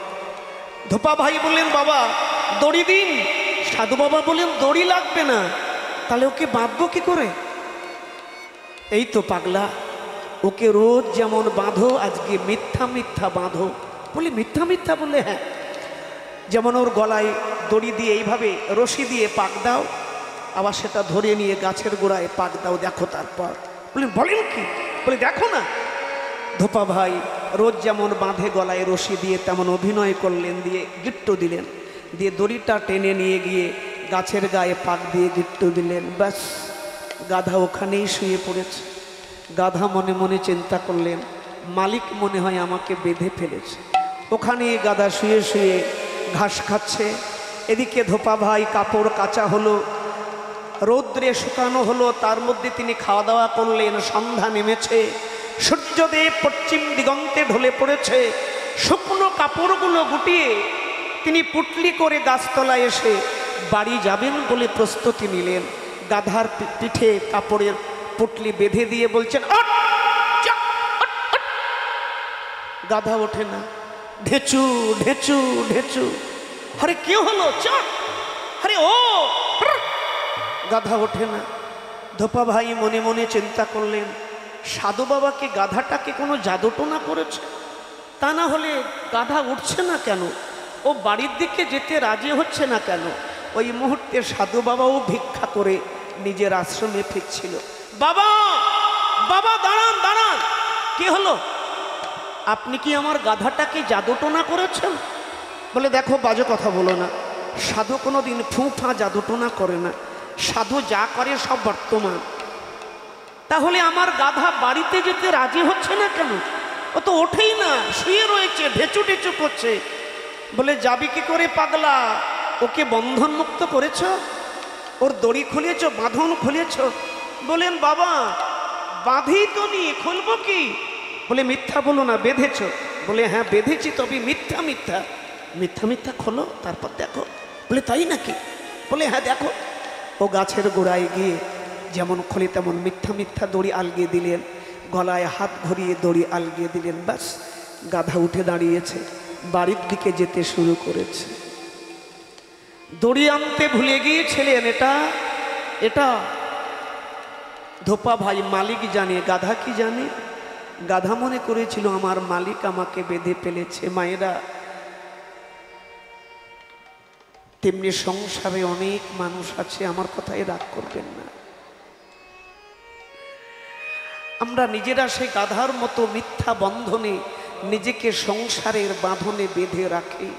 ধোপা ভাই বললেন, বাবা দড়ি দিন। সাধু বাবা বললেন, দড়ি লাগবে না। তাহলে ওকে বাঁধবো কি করে? এই তো পাগলা, ওকে রোজ যেমন বাঁধো, আজকে মিথ্যা মিথ্যা বাঁধো। বলি, মিথ্যা মিথ্যা? বলে, হ্যাঁ, যেমন ওর গলায় দড়ি দিয়ে এইভাবে রশি দিয়ে পাক দাও, আবার সেটা ধরে নিয়ে গাছের গোড়ায় পাক দাও, দেখো তারপর। বলেন কি? বলে, দেখো না। ধোপা ভাই রোজ যেমন বাঁধে গলায় রশি দিয়ে, তেমন অভিনয় করলেন, দিয়ে গিট্টু দিলেন, দিয়ে দড়িটা টেনে নিয়ে গিয়ে গাছের গায়ে পাক দিয়ে গিট্টু দিলেন। ব্যাস, গাধা ওখানেই শুয়ে পড়েছে। গাধা মনে মনে চিন্তা করলেন, মালিক মনে হয় আমাকে বেঁধে ফেলেছে। ওখানে গাধা শুয়ে শুয়ে ঘাস খাচ্ছে। এদিকে ধোপা ভাই কাপড় কাচা হলো, রৌদ্রে শুকানো হলো, তার মধ্যে তিনি খাওয়া দাওয়া করলেন। সন্ধ্যা নেমেছে, সূর্যদেব পশ্চিম দিগন্তে ঢলে পড়েছে। শুকনো কাপড়গুলো গুটিয়ে তিনি পুটলি করে গাছতলায় এসে বাড়ি যাবেন বলে প্রস্তুতি নিলেন। গাধার পিঠে কাপড়ের পুটলি বেঁধে দিয়ে বলছেন, ওঠ, যা, ওঠ, ওঠ। গাধা ওঠে না, ঢেচু ঢেচু ঢেচু। আরে কি হলো? চট, আরে ও, গাধা ওঠে না। ধোপা ভাই মনে মনে চিন্তা করলেন, সাধু বাবাকে গাধাটাকে কোনো জাদুটোনা করেছে, তা না হলে গাধা উঠছে না কেন? ও বাড়ির দিকে যেতে রাজি হচ্ছে না কেন? ওই মুহূর্তে সাধু বাবাও ভিক্ষা করে নিজের আশ্রমে ফিরছিল। বাবা, বাবা দাঁড়ান দাঁড়ান। কি হলো? আপনি কি আমার গাধাটাকে জাদুটোনা করেছেন? বলে, দেখো বাজে কথা বলো না, সাধু কোনো দিন ফুঁফা জাদুটোনা করে না, সাধু যা করে সব বর্তমান। তাহলে আমার গাধা বাড়িতে যেতে রাজি হচ্ছে না কেন? ও তো ওঠেই না, শুয়ে রয়েছে, ঢেচু ঢেচু করছে। বলে, যাবি কি করে পাগলা? ওকে বন্ধন মুক্ত করেছ, ওর দড়ি খুলেছ, বাঁধন খুলেছ। বলেন, বাবা বাঁধি তো নি, খুলবো কি? বলে, মিথ্যা বলো না, বেঁধেছ। বলে, হ্যাঁ বেঁধেছি, তবে মিথ্যা মিথ্যা। মিথ্যা মিথ্যা খোলো, তারপর দেখো। বলে, তাই নাকি? বলে, হ্যাঁ দেখো। ও গাছের গোড়ায় গিয়ে যেমন খোলে তেমন মিথ্যা মিথ্যা দড়ি আলগিয়ে দিলেন, গলায় হাত ভরিয়ে দড়ি আলগিয়ে দিলেন। ব্যাস, গাধা উঠে দাঁড়িয়েছে, বাড়ির দিকে যেতে শুরু করেছে। দড়ি আনতে ভুলে গিয়েছিলেন। এটা ধোপা ভাই মালিক জানে, গাধা কি জানে? গাধা মনে করেছিল আমার মালিক আমাকে বেঁধে ফেলেছে। মায়েরা, তেমনি সংসারে অনেক মানুষ আছে, আমার কথায় রাগ করবেন না। আমরা নিজেরা সেই গাধার মতো মিথ্যা বন্ধনে নিজেকে সংসারের বাঁধনে বেঁধে রাখি,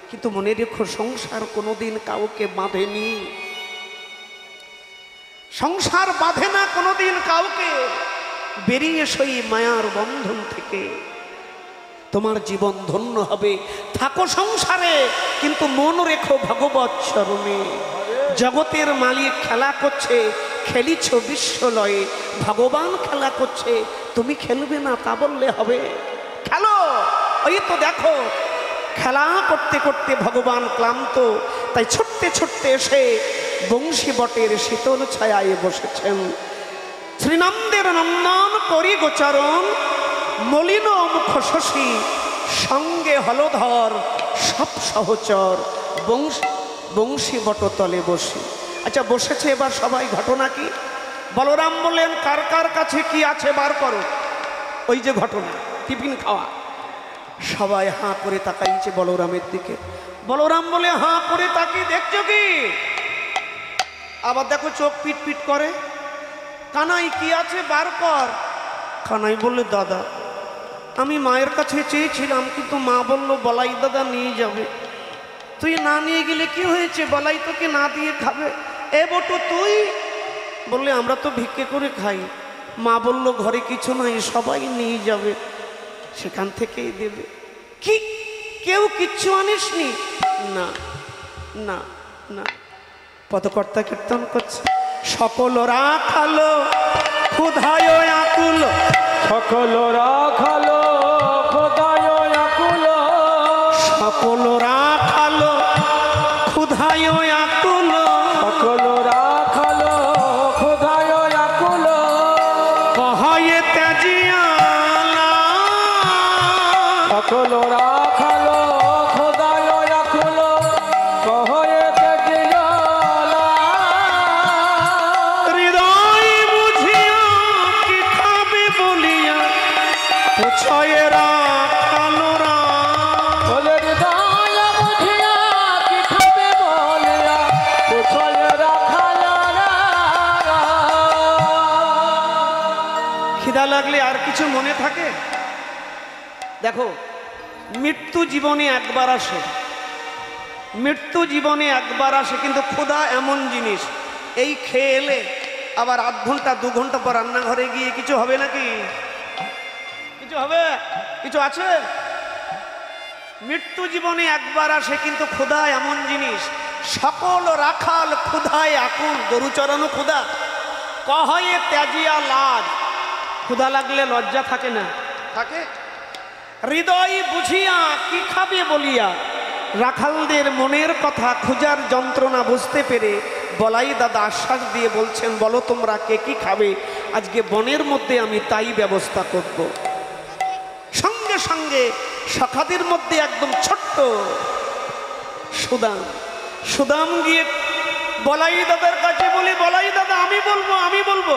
কিন্তু মনে রেখো সংসার কোনোদিন কাউকে বাঁধেনি। সংসার বাঁধে না কোনোদিন কাউকে, বেরিয়ে সেই মায়ার বন্ধন থেকে তোমার জীবন ধন্য হবে। থাকো সংসারে কিন্তু মন রেখো ভগবৎ চরণে। জগতের মালিক খেলা করছে, খেলিছ বিশ্বলয়ে। ভগবান খেলা করছে, তুমি খেলবে না তা বললে হবে? খেলো। ওই তো দেখো খেলা করতে করতে ভগবান ক্লান্ত, তাই ছুটতে ছুটতে এসে বংশী বটের শীতল ছায়ায় বসেছেন। শ্রীনন্দের নন্দন করি গোচরণ, মলিন মুখ শশী সঙ্গে হলধর সব সহচর। বংশী বটতলে বসে। আচ্ছা বসেছে, এবার সবাই ঘটনা কি? বলরাম বললেন কার কার কাছে কি আছে বার করো। ওই যে ঘটনা টিফিন খাওয়া, সবাই হাঁ করে তাকাইছে বলরামের দিকে। বলরাম বলে হাঁ করে তাকিয়ে দেখছো কি? আবার দেখো চোখ পিট পিট করে। কানাই কি আছে বার কর। কানাই বললে দাদা আমি মায়ের কাছে চেয়েছিলাম, কিন্তু মা বলল বলাই দাদা নিয়ে যাবে। তুই না নিয়ে গেলে কি হয়েছে, বলাই তোকে না দিয়ে খাবে। এ বটু তুই? বললে আমরা তো ভিক্ষে করে খাই, মা বলল ঘরে কিছু নাই, সবাই নিয়ে যাবে, সেখান থেকেই দেবে। কি কেউ কিচ্ছু আনিসনি? না না না। পদকর্তা কীর্তন করছে, সকল রাখালো ক্ষুধায় আকুল,
সকল রাখালো খোদায় আকুল,
সকল রাখালো ক্ষুধায় আকুল,
সকল রাখালো খোদায় আকুল,
কহায়ে ত্যাজিয়ালা,
সকল রাখালো খোদায় আকুল, কহয়ে তেজিয়ালা,
হৃদয় বুঝিয়া কি খাবে বলিয়া পুছয়ে রাখালো রা।
বলে হৃদয় বুঝিয়া কি খাবে বলিয়া পুছয়ে রাখালো রা।
খিদা লাগলে আর কিছু মনে থাকে? দেখো মৃত্যু জীবনে একবার আসে, মৃত্যু জীবনে একবার আসে, কিন্তু ক্ষুধা এমন জিনিস, এই খেয়ে এলে আবার আধ ঘন্টা 2 ঘন্টা পর রান্নাঘরে গিয়ে কিছু হবে নাকি? কিছু হবে? কিছু আছে? মৃত্যু জীবনে একবার আসে, কিন্তু ক্ষুধা এমন জিনিস, সকল রাখাল ক্ষুধায় আকুল। গরু চড়ানো ক্ষুধা, কহয়ে ত্যাজিয়া লাজ। ক্ষুধা লাগলে লজ্জা থাকে না? থাকে। হৃদয় বুঝিয়া কি খাবে বলিয়া, রাখালদের মনের কথা খোঁজার যন্ত্রণা বুঝতে পেরে বলাই দাদা আশ্বাস দিয়ে বলছেন, বলো তোমরা কে কি খাবে, আজকে বনের মধ্যে আমি তাই ব্যবস্থা করব। সঙ্গে সঙ্গে সখাদের মধ্যে একদম ছোট্ট সুদাম, সুদাম গিয়ে বলাই দাদার কাছে বলি, বলাই দাদা আমি বলবো, আমি বলবো,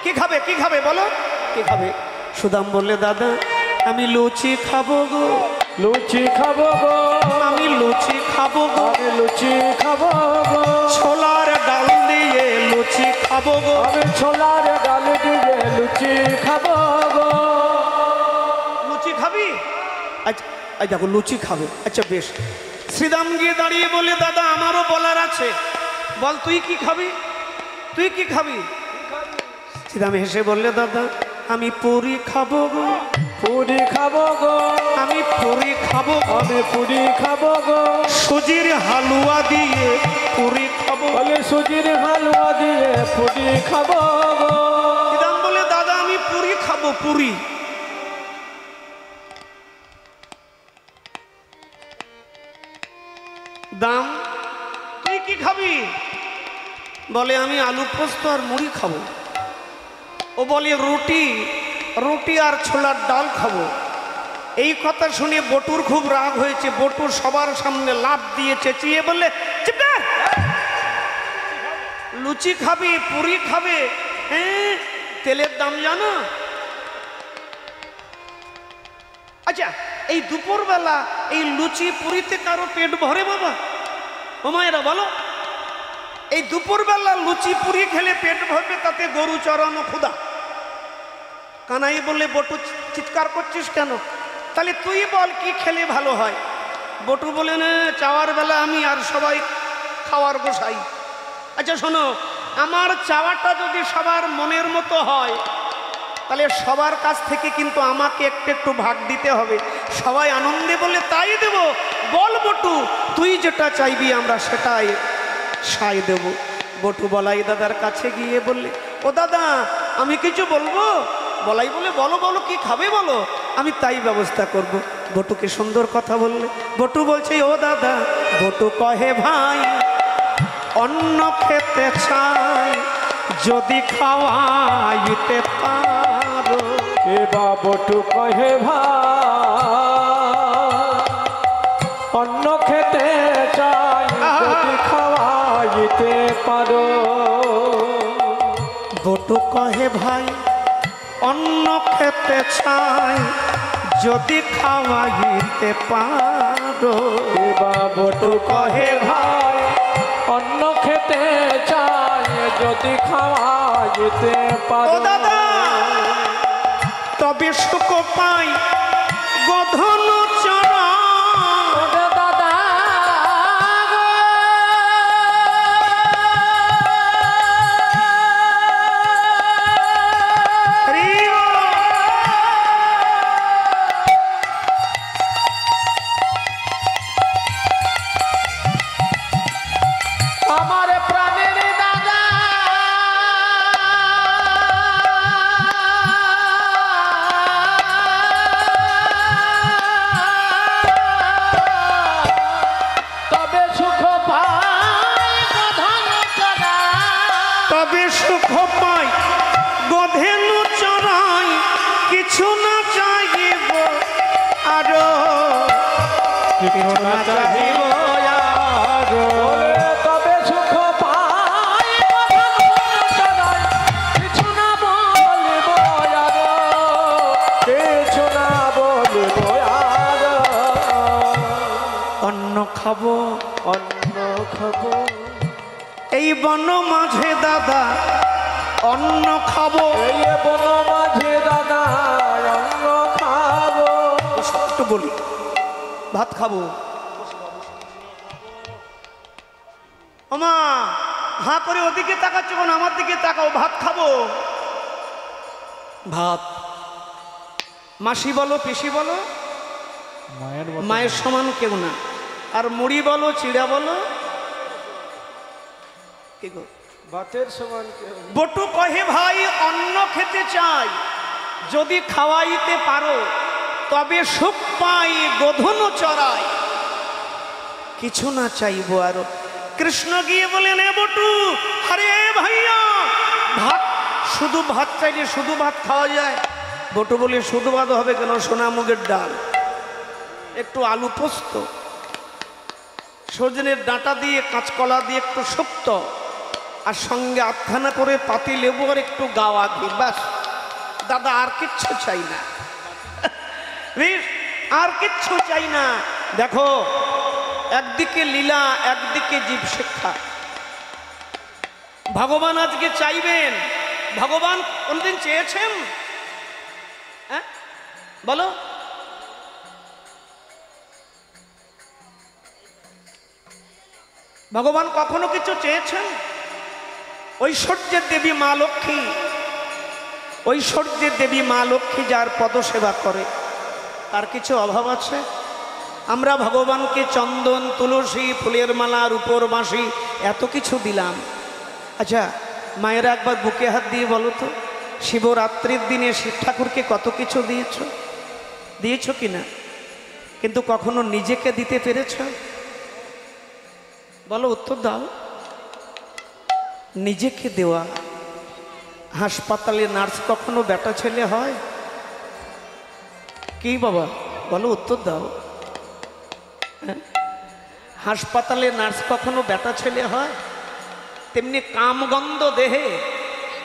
কি খাবে কি খাবে বলো, কি খাবে? সুদাম বললে দাদা আমি লুচি খাবো গো,
লুচি খাবো গো,
আমি লুচি খাবো গো,
আমি লুচি খাবো গো,
ছোলার ডাল দিয়ে লুচি খাবো গো।
আমি ছোলার ডাল দিয়ে লুচি খাবো গো।
লুচি খাবি? আচ্ছা দেখো লুচি খাবে, আচ্ছা বেশ। শ্রীদাম গিয়ে দাঁড়িয়ে বলে দাদা আমারও বলার আছে, বল তুই কি খাবি, তুই কি খাবি? শ্রীদাম হেসে বললে দাদা আমি পুরি খাবো গো,
পুরি খাবো গো,
আমি পুরি খাবো গো,
আমি পুরি খাবো গো,
সুজির হালুয়া দিয়ে পুরি খাবো।
বলে সুজির হালুয়া দিয়ে পুরি খাবো গো।
শ্রীদাম বলে দাদা আমি পুরি খাবো, পুরি। দাম তুই কি খাবি? বলে আমি আলু পোস্ত আর মুড়ি খাবো। ও বলে রুটি, রুটি আর ছোলার ডাল খাবো। এই কথা শুনে বটুর খুব রাগ হয়েছে। বটু সবার সামনে লাফ দিয়ে চেঁচিয়ে বললে চুপ কর, লুচি খাবি পুরি খাবে, হ্যাঁ তেলের দাম জানো? আচ্ছা এই দুপুরবেলা এই লুচি পুরিতে কারো পেট ভরে বাবা? ও মায়েরা বলো, এই দুপুরবেলা লুচি পুরি খেলে পেট ভরবে, তাতে গরু চড়ানো ক্ষুধা। কানাই বলে বটু চিৎকার করছিস কেন? তাহলে তুই বল কি খেলে ভালো হয়? বটু বলে না চাওয়ার বেলা আমি আর সবাই খাওয়ার গোসাই। আচ্ছা শোনো, আমার চাওয়াটা যদি সবার মনের মতো হয় তাহলে সবার কাছ থেকে কিন্তু আমাকে একটু একটু ভাগ দিতে হবে। সবাই আনন্দে বলে তাই দেব। বল বটু, তুই যেটা চাইবি আমরা সেটাই সাই দেব। বটু বলাই দাদার কাছে গিয়ে বললে, ও দাদা আমি কিছু বলবো? বলাই বলে, বলো বলো, কি খাবে বলো, আমি তাই ব্যবস্থা করব। বটুকে সুন্দর কথা বললে। বটু বলছে, ও দাদা, বটু কহে ভাই অন্ন খেতে চাই, যদি খাওয়াইতে পারো।
কে বা বটু কহে ভাই অন্ন খেতে চাই, যদি খাওয়াইতে পারো।
বটু কহে ভাই অন্ন খেতে চাই, যদি খাওয়াইতে পারো।
কে বা বটু কহে ভাই অন্ন খেতে চাই, যদি খাওয়াইতে
ও
পারো।
দাদা, তবে সুখ পাই গধন চড়া।
ওরে দাদা আমার প্রাণের দাদা, তবে সুখ পাই গধন চড়া।
তবে সুখ পাই গধেন চড়াই, কিছু না চাইব আরো, কিছু না চাইব আরো।
তবে সুখ পাই গধন চড়াই, কিছু না বলব আরো, কিছু না বলব আরো।
অন্ন খাবো,
অন্ন খাবো
এই বন মাঝে দাদা অন্ন খাবো।
এই বন মাঝে দাদা অন্ন খাবো।
একটু বলি, ভাত খাবো। ওমা হাঁ করে ওদিকে তাকাচ্ছ কেন? আমার দিকে তাকাও, ভাত খাবো। ভাত মাসি বলো, পিসি বলো, মায়ের সমান কেউ না। আর মুড়ি বলো, চিড়া বলো, কি গো?
ভাতের সমান কেউ।
বটু কহে ভাই অন্ন খেতে চাই, যদি খাওয়াইতে পারো, তবে সুখ পাই গোধন চড়াই, কিছু না চাইবো আরো। কৃষ্ণ গিয়ে বলেন, এ বটু, আরে ভাইয়া ভাত, শুধু ভাত চাইলে শুধু ভাত খাওয়া যায়? বটু বলে, শুধু ভাত হবে কেন, সোনা মুগের ডাল, একটু আলু পোস্ত, সজনের ডাঁটা দিয়ে, কাঁচকলা দিয়ে একটু শুক্ত, আর সঙ্গে আধখানা করে পাতি লেবু আর একটু গাওয়া ঘি, ব্যাস দাদা, আর কিচ্ছু চাই না। আর কিচ্ছু চাই না। দেখো, একদিকে লীলা, একদিকে জীব শিক্ষা। ভগবান আজকে চাইবেন। ভগবান কোনদিন চেয়েছেন? হ্যাঁ বলো, ভগবান কখনো কিছু চেয়েছেন? ঐশ্বর্যের দেবী মা লক্ষ্মী, ঐশ্বর্যের দেবী মা লক্ষ্মী যার পদসেবা করে, তার কিছু অভাব আছে? আমরা ভগবানকে চন্দন, তুলসী, ফুলের মালা, রূপোর বাঁশি এত কিছু দিলাম। আচ্ছা মায়েরা একবার বুকে হাত দিয়ে বলো তো, শিবরাত্রির দিনে শিব ঠাকুরকে কত কিছু দিয়েছ? দিয়েছ কি না? কিন্তু কখনো নিজেকে দিতে পেরেছ? বলো, উত্তর দাও। নিজেকে দেওয়া। হাসপাতালে নার্স কখনো বেটা ছেলে হয় কি বাবা? বলো, উত্তর দাও। হাসপাতালে নার্স কখনো বেটা ছেলে হয়? তেমনি কামগন্ধ দেহে,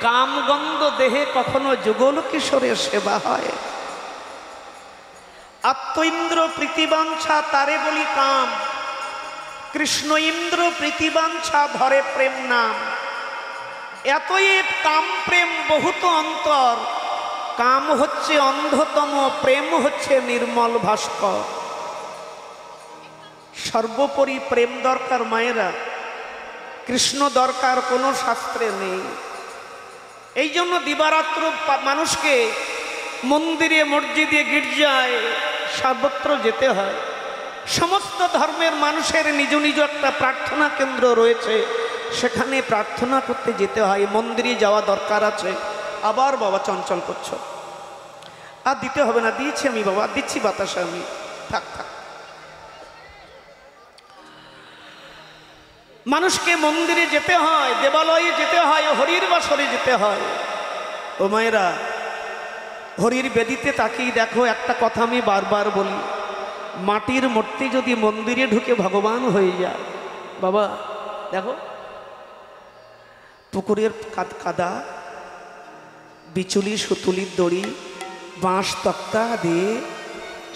কামগন্ধ দেহে কখনো যুগল কিশোরের সেবা হয়? আত্ম ইন্দ্র প্রীতিবাঞ্ছা তারে বলি কাম, কৃষ্ণ ইন্দ্র প্রীতিবাঞ্ছা ধরে প্রেম নাম। এতই কাম প্রেম বহুত অন্তর, কাম হচ্ছে অন্ধতম, প্রেম হচ্ছে নির্মল ভাস্কর। সর্বোপরি প্রেম দরকার মায়েরা। কৃষ্ণ দরকার কোনো শাস্ত্রে নেই। এই জন্য দিবারাত্র মানুষকে মন্দিরে, মসজিদে, গির্জায় সর্বত্র যেতে হয়। সমস্ত ধর্মের মানুষের নিজ নিজ একটা প্রার্থনা কেন্দ্র রয়েছে, সেখানে প্রার্থনা করতে যেতে হয়। মন্দিরে যাওয়া দরকার আছে। আবার বাবা চঞ্চল করছো, আর দিতে হবে না, দিয়েছি আমি বাবা, দিচ্ছি বাতাসে আমি, থাক থাক। মানুষকে মন্দিরে যেতে হয়, দেবালয়ে যেতে হয়, হরির বাসরে যেতে হয়। ও মায়েরা, হরির বেদিতে তাকিয়ে দেখো, একটা কথা আমি বারবার বলি, মাটির মূর্তি যদি মন্দিরে ঢুকে ভগবান হয়ে যায়, বাবা দেখো পুকুরের কাদা, বিচুলি, সুতুলির দড়ি, বাঁশ তক্তা দিয়ে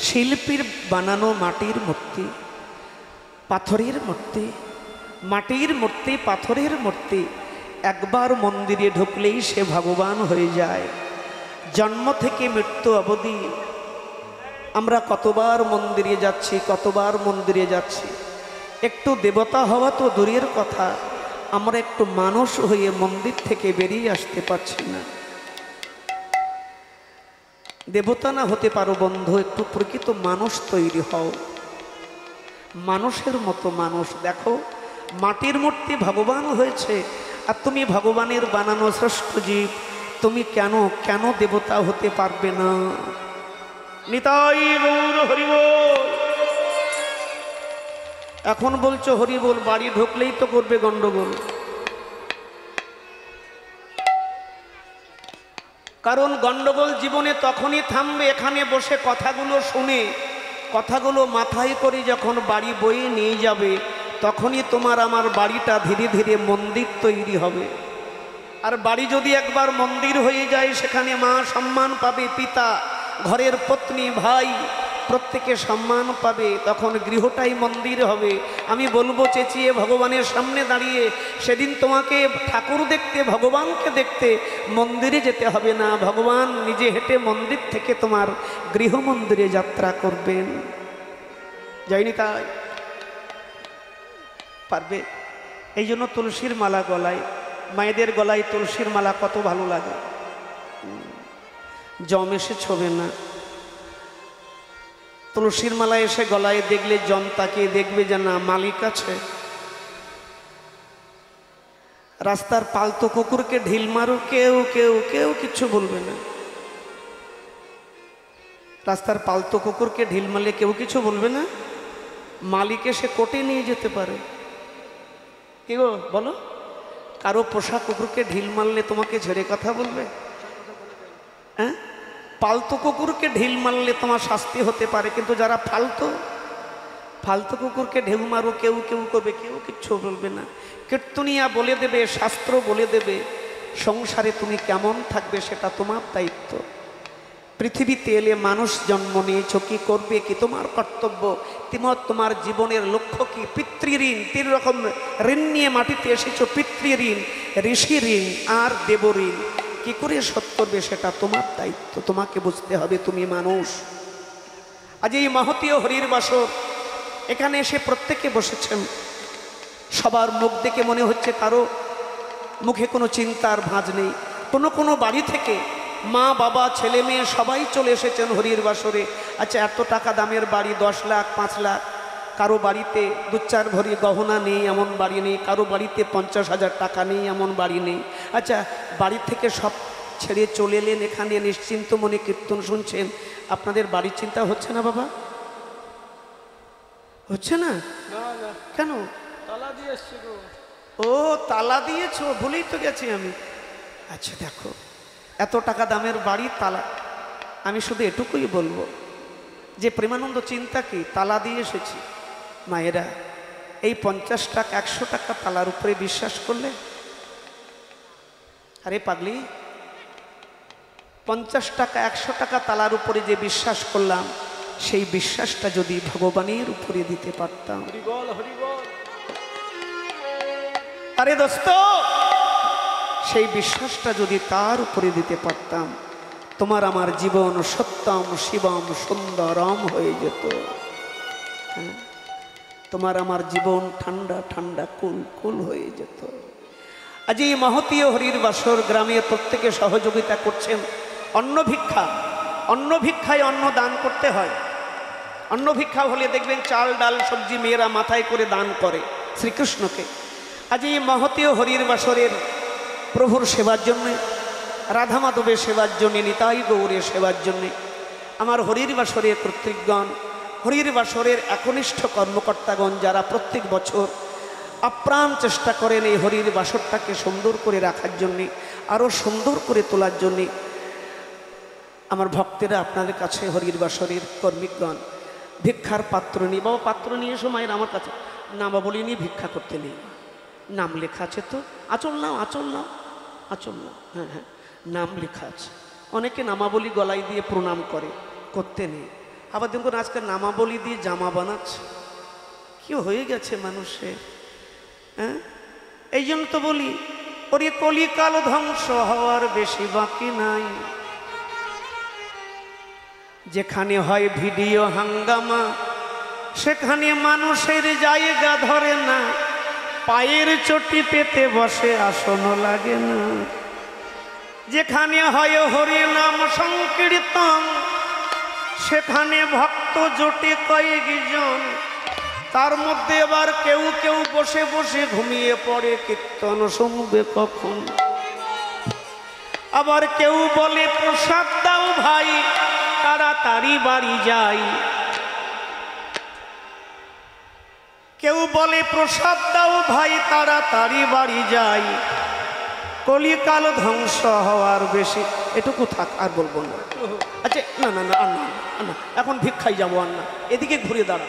শিল্পীর বানানো মাটির মূর্তি, পাথরের মূর্তি, মাটির মূর্তি, পাথরের মূর্তি, একবার মন্দিরে ঢুকলেই সে ভগবান হয়ে যায়। জন্ম থেকে মৃত্যু অবধি আমরা কতবার মন্দিরে যাচ্ছি, কতবার মন্দিরে যাচ্ছি। একটু দেবতা হওয়া তো দূরের কথা, আমরা একটু মানুষ হয়ে মন্দির থেকে বেরিয়ে আসতে পারছি না। দেবতা না হতে পারো বন্ধু, একটু প্রকৃত মানুষ তৈরি হও, মানুষের মতো মানুষ। দেখো মাটির মূর্তি ভগবান হয়েছে, আর তুমি ভগবানের বানানো শ্রেষ্ঠ জীব, তুমি কেন কেন দেবতা হতে পারবে না? নিতাই গৌর হরিবোল। এখন বলছো হরিবোল, বাড়ি ঢুকলেই তো করবে গন্ডগোল। কারণ গন্ডগোল জীবনে তখনই থামবে এখানে বসে কথাগুলো শুনে, কথাগুলো মাথায় করে যখন বাড়ি বয়ে নিয়ে যাবে, তখনই তোমার আমার বাড়িটা ধীরে ধীরে মন্দির তৈরি হবে। আর বাড়ি যদি একবার মন্দির হয়ে যায়, সেখানে মা সম্মান পাবে, পিতা, ঘরের পত্নী, ভাই প্রত্যেকে সম্মান পাবে, তখন গৃহটাই মন্দির হবে। আমি বলবো চেঁচিয়ে ভগবানের সামনে দাঁড়িয়ে, সেদিন তোমাকে ঠাকুর দেখতে, ভগবানকে দেখতে মন্দিরে যেতে হবে না, ভগবান নিজে হেঁটে মন্দির থেকে তোমার গৃহ মন্দিরে যাত্রা করবেন। যাইনি তাই পারবে। এই জন্য তুলসীর মালা গলায়, মায়েদের গলায় তুলসীর মালা কত ভালো লাগে। জম এসে ছোবে না, তুলসীর মালা এসে গলায় দেখলে জম তাকিয়ে দেখবে যে না, মালিক আছে। রাস্তার পালতু কুকুরকে ঢিল মারো, কেউ কেউ কেউ কিচ্ছু বলবে না। রাস্তার পালতু কুকুরকে ঢিল মারলে কেউ কিছু বলবে না, মালিক এসে কোর্টে নিয়ে যেতে পারে। কি গো বলো, কারো পোষা কুকুরকে ঢিল মারলে তোমাকে ঝেড়ে কথা বলবে? হ্যাঁ, পালতু কুকুরকে ঢিল মারলে তোমার শাস্তি হতে পারে, কিন্তু যারা ফালতু কুকুরকে ঢেউ মারো, কেউ কেউ করবে, কেউ কিচ্ছু বলবে না। কীর্তনিয়া বলে দেবে, শাস্ত্র বলে দেবে, সংসারে তুমি কেমন থাকবে সেটা তোমার দায়িত্ব। পৃথিবীতে এলে মানুষ জন্ম নিয়েছ, কি করবে, কি তোমার কর্তব্য, তোমার জীবনের লক্ষ্য কি? পিতৃঋণ, 3 রকম ঋণ নিয়ে মাটিতে এসেছো, পিতৃঋণ, ঋষি ঋণ আর দেবঋণ। কি করে শোধ করবে সেটা তোমার দায়িত্ব, তোমাকে বুঝতে হবে তুমি মানুষ। আজ এই মহতীয় হরির বাসর, এখানে এসে প্রত্যেকে বসেছেন, সবার মুখ দেখে মনে হচ্ছে কারো মুখে কোনো চিন্তার ভাঁজ নেই। কোনো বাড়ি থেকে মা, বাবা, ছেলে মেয়ে সবাই চলে এসেছেন হরির বাসরে। আচ্ছা, এত টাকা দামের বাড়ি, 10 লাখ 5 লাখ, কারো বাড়িতে 2-4 ভরি গহনা নেই এমন বাড়ি নেই, কারো বাড়িতে 50,000 টাকা নেই এমন বাড়ি নেই। আচ্ছা, বাড়ি থেকে সব ছেড়ে চলে এলেন এখানে, নিশ্চিন্ত মনে কীর্তন শুনছেন, আপনাদের বাড়ির চিন্তা হচ্ছে না বাবা? হচ্ছে না? কেন?
তালা দিয়ে এসছি গো।
ও, তালা দিয়েছো, ভুলেই তো গেছি আমি। আচ্ছা দেখো, এত টাকা দামের বাড়ি, তালা। আমি শুধু এটুকুই বলবো যে প্রেমানন্দ চিন্তা কি, তালা দিয়ে এসেছি। মায়েরা, এই 50 টাকা 100 টাকা তালার উপরে বিশ্বাস করলে, আরে পাগলি, 50 টাকা 100 টাকা তালার উপরে যে বিশ্বাস করলাম, সেই বিশ্বাসটা যদি ভগবানের উপরে দিতে পারতাম।
হরিবল হরিবল।
আরে দোস্ত, সেই বিশ্বাসটা যদি তার উপরে দিতে পারতাম, তোমার আমার জীবন সত্যম শিবম সুন্দরম হয়ে যেত। তোমার আমার জীবন ঠান্ডা ঠান্ডা কুল কুল হয়ে যেত। আজ এই মহতীয় হরির বাসর গ্রামে প্রত্যেকে সহযোগিতা করছেন। অন্ন ভিক্ষা, অন্ন ভিক্ষায় অন্ন দান করতে হয়। অন্ন ভিক্ষা হলে দেখবেন চাল ডাল সবজি মেয়েরা মাথায় করে দান করে শ্রীকৃষ্ণকে। আজ এই মহতীয় হরির বাসরের প্রভুর সেবার জন্যে, রাধা মাধবের সেবার জন্যে, নিতাই গৌরের সেবার জন্যে আমার হরির বাসরের কর্তৃকগণ, হরির বাসরের একনিষ্ঠ কর্মকর্তাগণ যারা প্রত্যেক বছর আপ্রাণ চেষ্টা করেন এই হরির বাসরটাকে সুন্দর করে রাখার জন্যে, আরও সুন্দর করে তোলার জন্যে, আমার ভক্তেরা আপনাদের কাছে হরির বাসরের কর্মীগণ ভিক্ষার পাত্র নিয়ে, বাবা পাত্র নিয়ে সময় আমার কাছে নামাবলী নিয়ে ভিক্ষা করতে নেই, নাম লেখা আছে তো, আচল নাও আচল নাও আচল নাও, হ্যাঁ হ্যাঁ নাম লেখা আছে। অনেকে নামাবলী গলায় দিয়ে প্রণাম করে, করতে নেই। আবার দেখুন আজকে নামাবলী দিয়ে জামা বানাচ্ছে, কি হয়ে গেছে মানুষের, হ্যাঁ? এই জন্য তো বলি ওরে কলিকাল ধ্বংস হওয়ার বেশি বাকি নাই। যেখানে হয় ভিডিও হাঙ্গামা সেখানে মানুষের জায়গা ধরে না, পায়ের চটি পেতে বসে আসন লাগে না। যেখানে হয় হরি নাম সংকীর্তন সেখানে ভক্ত জোটে কয়েকজন, তার মধ্যে আবার কেউ কেউ বসে বসে ঘুমিয়ে পড়ে কীর্তন শুনবে কখন। আবার কেউ বলে প্রসাদ দাও ভাই তাড়াতাড়ি বাড়ি যাই, কেউ বলে প্রসাদ দাও ভাই তাড়াতাড়ি বাড়ি যাই। কলিকাল ধ্বংস হওয়ার বেশি, এটুকু থাক আর বলবো না। আচ্ছা না না না আর না, না এখন ভিক্ষাই যাবো আর না, এদিকে ঘুরে দাঁড়া।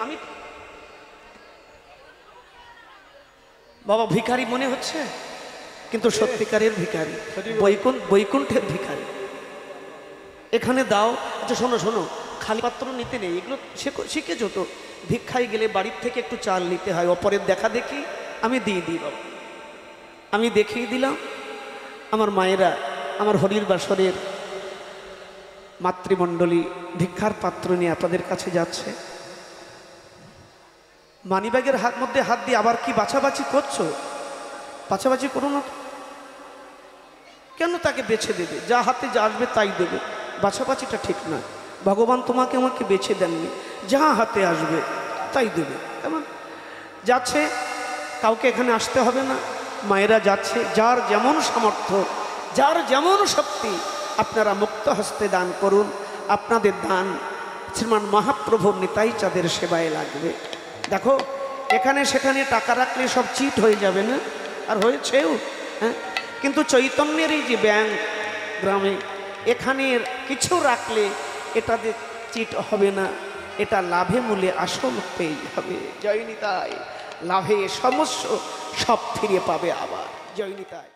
আমি বাবা ভিখারি মনে হচ্ছে কিন্তু সত্যিকারের ভিখারি, বৈকুণ্ঠের ভিখারি। এখানে দাও। আচ্ছা শোনো শোনো, খালি পাত্র নিতে নেই, এগুলো শিখেছো তো, ভিক্ষায় গেলে বাড়ির থেকে একটু চাল নিতে হয়, অপরের দেখা দেখি আমি দিয়ে দিই বাবা। আমি দেখিয়ে দিলাম আমার মায়েরা, আমার হরির বাসরের মাতৃমণ্ডলী ভিক্ষার পাত্র নিয়ে আপনাদের কাছে যাচ্ছে। মানিব্যাগের মধ্যে হাত দিয়ে আবার কি বাছাবাছি করছো? বাছাবাছি করো না, কেন তাকে বেছে দেবে? যা হাতে যা আসবে তাই দেবে, বাছাবাছিটা ঠিক না। ভগবান তোমাকে আমাকে বেছে দেননি, যা হাতে আসবে তাই দেবে। কেমন যাচ্ছে, কাউকে এখানে আসতে হবে না, মায়েরা যাচ্ছে, যার যেমন সামর্থ্য, যার যেমন শক্তি আপনারা মুক্ত হস্তে দান করুন। আপনাদের দান শ্রীমান মহাপ্রভুর নিতাই চাঁদের সেবায় লাগবে। দেখো এখানে সেখানে টাকা রাখলে সব চিট হয়ে যাবে না, আর হয়েছেও, হ্যাঁ। কিন্তু চৈতন্যের এই যে ব্যাংক গ্রামে, এখানে কিছু রাখলে এটাতে চিট হবে না, এটা লাভে মূলে আসল পেয়ে হবে। জয় নিতাই, লাভে সমস্ত সব ফিরে পাবে আবার। জয় নিতাই।